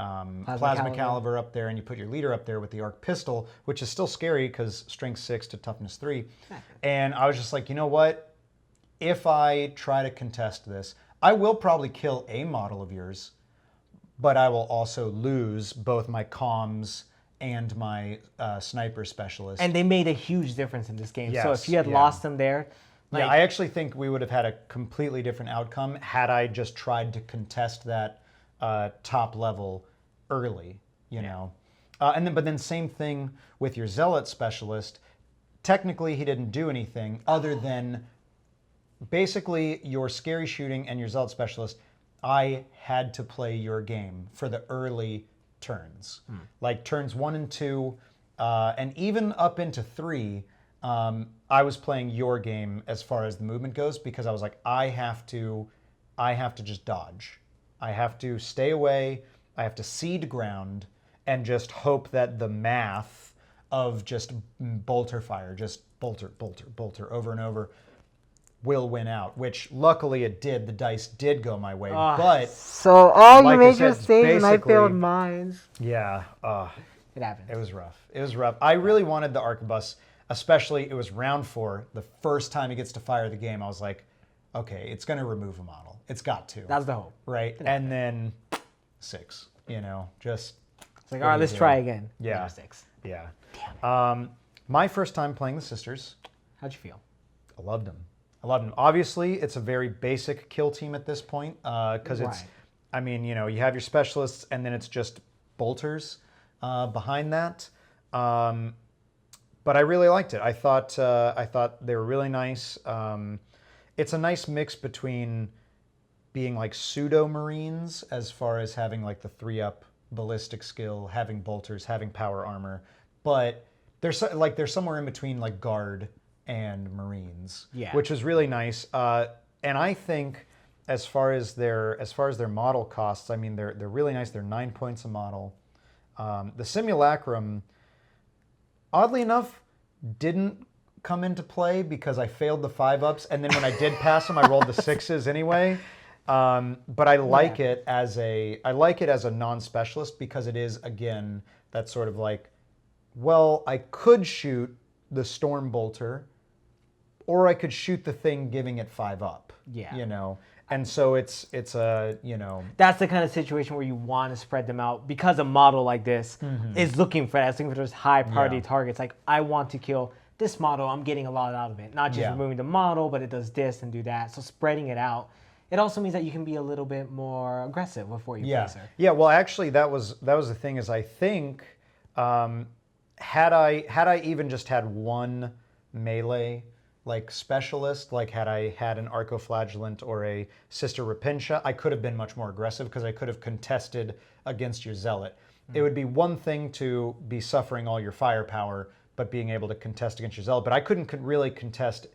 plasma caliver up there, and you put your leader up there with the arc pistol, which is still scary because strength 6 to toughness 3. And I was just like, you know what? If I try to contest this, I will probably kill a model of yours, but I will also lose both my comms and my sniper specialist. And they made a huge difference in this game. So Yes, if you had yeah. lost them there, like, yeah, I actually think we would have had a completely different outcome had I just tried to contest that top level early, you know. But then same thing with your zealot specialist. Technically, he didn't do anything other than basically your scary shooting and your zealot specialist. I had to play your game for the early turns, like turns 1 and 2, and even up into 3. I was playing your game as far as the movement goes because I was like, I have to just dodge. I have to stay away. I have to cede ground and just hope that the math of just bolter fire, just bolter over and over, will win out. Which luckily it did. The dice did go my way, but so like you made your saves and I failed mine. yeah, It happened. it was rough. It was rough. I really wanted the arquebus, especially it was round 4. The first time he gets to fire the game, I was like, okay, it's going to remove a model. It's got to. That's the hope. Right? And then 6, just... It's like, all right, let's try again. Yeah. Number 6. Yeah. My first time playing the Sisters, How'd you feel? I loved them. Obviously, it's a very basic kill team at this point because it's, Right. I mean, you have your specialists and then it's just bolters behind that. But I really liked it. I thought they were really nice. It's a nice mix between being like pseudo Marines as far as having like the 3-up ballistic skill, having bolters, having power armor, but they're somewhere in between like guard and Marines, which was really nice. And I think as far as their model costs, I mean they're really nice. They're 9 points a model. The Simulacrum, oddly enough, didn't come into play because I failed the 5-ups, and then when I did pass them, I rolled the 6s anyway. But I like it as a non-specialist because it is, again, that sort of like, well, I could shoot the Storm Bolter, or I could shoot the thing giving it 5-up. Yeah. And so it's a, That's the kind of situation where you want to spread them out because a model like this is looking for that. It's looking for those high priority targets. Like, I want to kill this model. I'm getting a lot out of it. Not just removing the model, but it does this and do that. So spreading it out. It also means that you can be a little bit more aggressive with what you place her. Yeah, well, actually, that was the thing is I think had I even just had one melee like specialist, like had I had an Arcoflagellant or a Sister Rapintia, I could have been much more aggressive because I could have contested against your Zealot. It would be one thing to be suffering all your firepower, but being able to contest against your zealot. But I couldn't really contest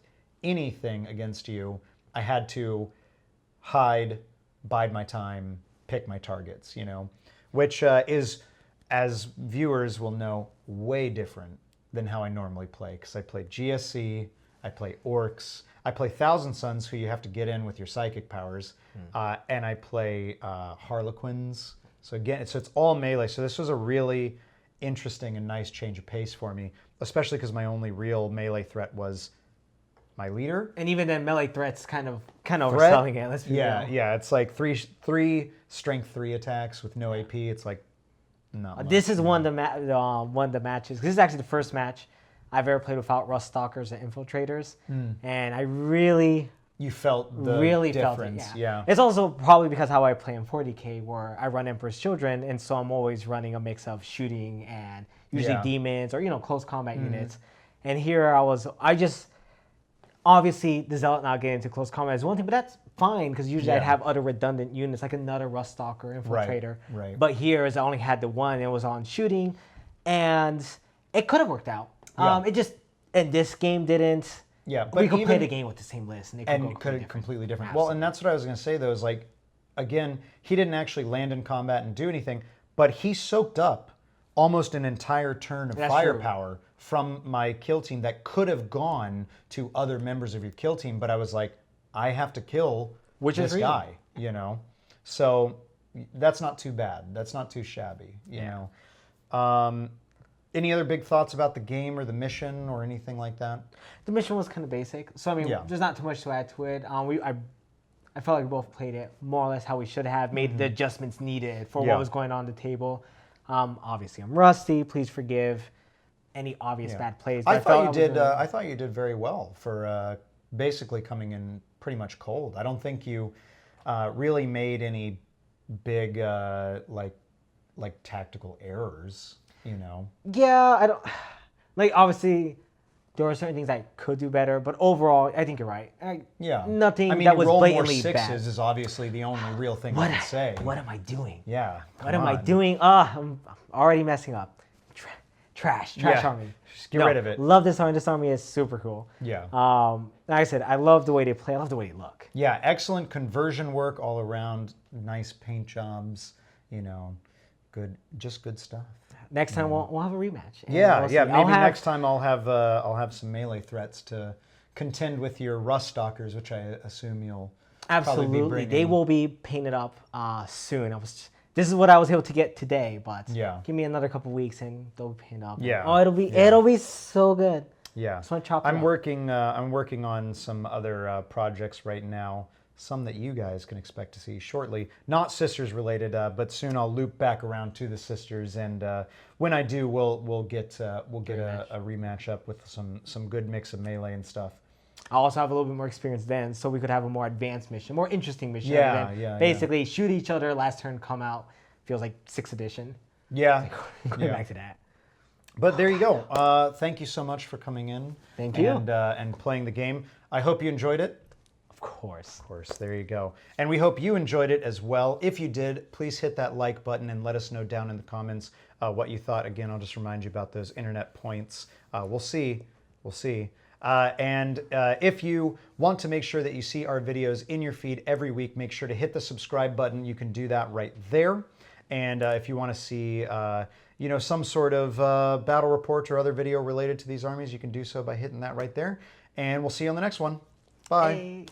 anything against you. I had to hide, bide my time, pick my targets, which is, as viewers will know, way different than how I normally play, because I play GSC, I play Orcs, I play Thousand Sons, who you have to get in with your psychic powers, and I play Harlequins. So again, it's all melee. So this was a really interesting and nice change of pace for me, especially because my only real melee threat was my leader. And even then, melee threats kind of overselling it. Let's be real. Yeah. It's like three strength 3 attacks with no AP. It's like not. This is one of the matches. This is actually the first match I've ever played without Rust Stalkers and Infiltrators, and I really. You felt the difference. Felt it, yeah. It's also probably because how I play in 40K, where I run Emperor's Children, and so I'm always running a mix of shooting and usually demons or close combat units. And here I just obviously the Zealot not getting into close combat is one thing, but that's fine because usually I'd have other redundant units like another Rust Stalker, Infiltrator. Right. But here is I only had the one, and it was on shooting, and it could have worked out. It just in this game didn't. Yeah, but we could play the game with the same list, and it could go completely different. Absolutely. Well, and that's what I was going to say, though, is like, again, he didn't actually land in combat and do anything, but he soaked up almost an entire turn of firepower from my kill team that could have gone to other members of your kill team, but I was like, I have to kill this guy, So that's not too bad. That's not too shabby, you know. Any other big thoughts about the game or the mission or anything like that? The mission was kind of basic, so I mean, there's not too much to add to it. I felt like we both played it more or less how we should have, made the adjustments needed for what was going on the table. Obviously, I'm rusty. Please forgive any obvious bad plays. I thought you did very well for basically coming in pretty much cold. I don't think you really made any big like tactical errors. Yeah, I don't obviously there are certain things I could do better, but overall I think you're right. Nothing that was blatantly bad. Roll more 6s is obviously the only real thing I can say. What am I doing? Yeah. What am I doing? I'm already messing up. Trash army. Just get rid of it. Love this army. This army is super cool. Yeah. Like I said, I love the way they play. I love the way they look. Yeah, excellent conversion work all around. Nice paint jobs. Good stuff. Next time we'll have a rematch. Maybe next time I'll have some melee threats to contend with your Rust Stalkers, which I assume you'll probably be bringing. They will be painted up soon. This is what I was able to get today, but give me another couple weeks and they'll be painted up. Yeah. It'll be so good. Yeah. So I'm working on some other projects right now. Some that you guys can expect to see shortly. Not sisters related, but soon I'll loop back around to the sisters, and when I do, we'll get a rematch up with some good mix of melee and stuff. I'll also have a little bit more experience then, so we could have a more advanced mission, more interesting mission. Basically, shoot each other, last turn come out. Feels like 6th edition. Yeah. Going back to that. But there you go. Thank you so much for coming in. Thank you. And playing the game. I hope you enjoyed it. Of course, there you go. And we hope you enjoyed it as well. If you did, please hit that like button and let us know down in the comments what you thought. Again, I'll just remind you about those internet points. We'll see. And if you want to make sure that you see our videos in your feed every week, make sure to hit the subscribe button. You can do that right there. And if you want to see some sort of battle report or other video related to these armies, you can do so by hitting that right there. And we'll see you on the next one. Bye. Hey.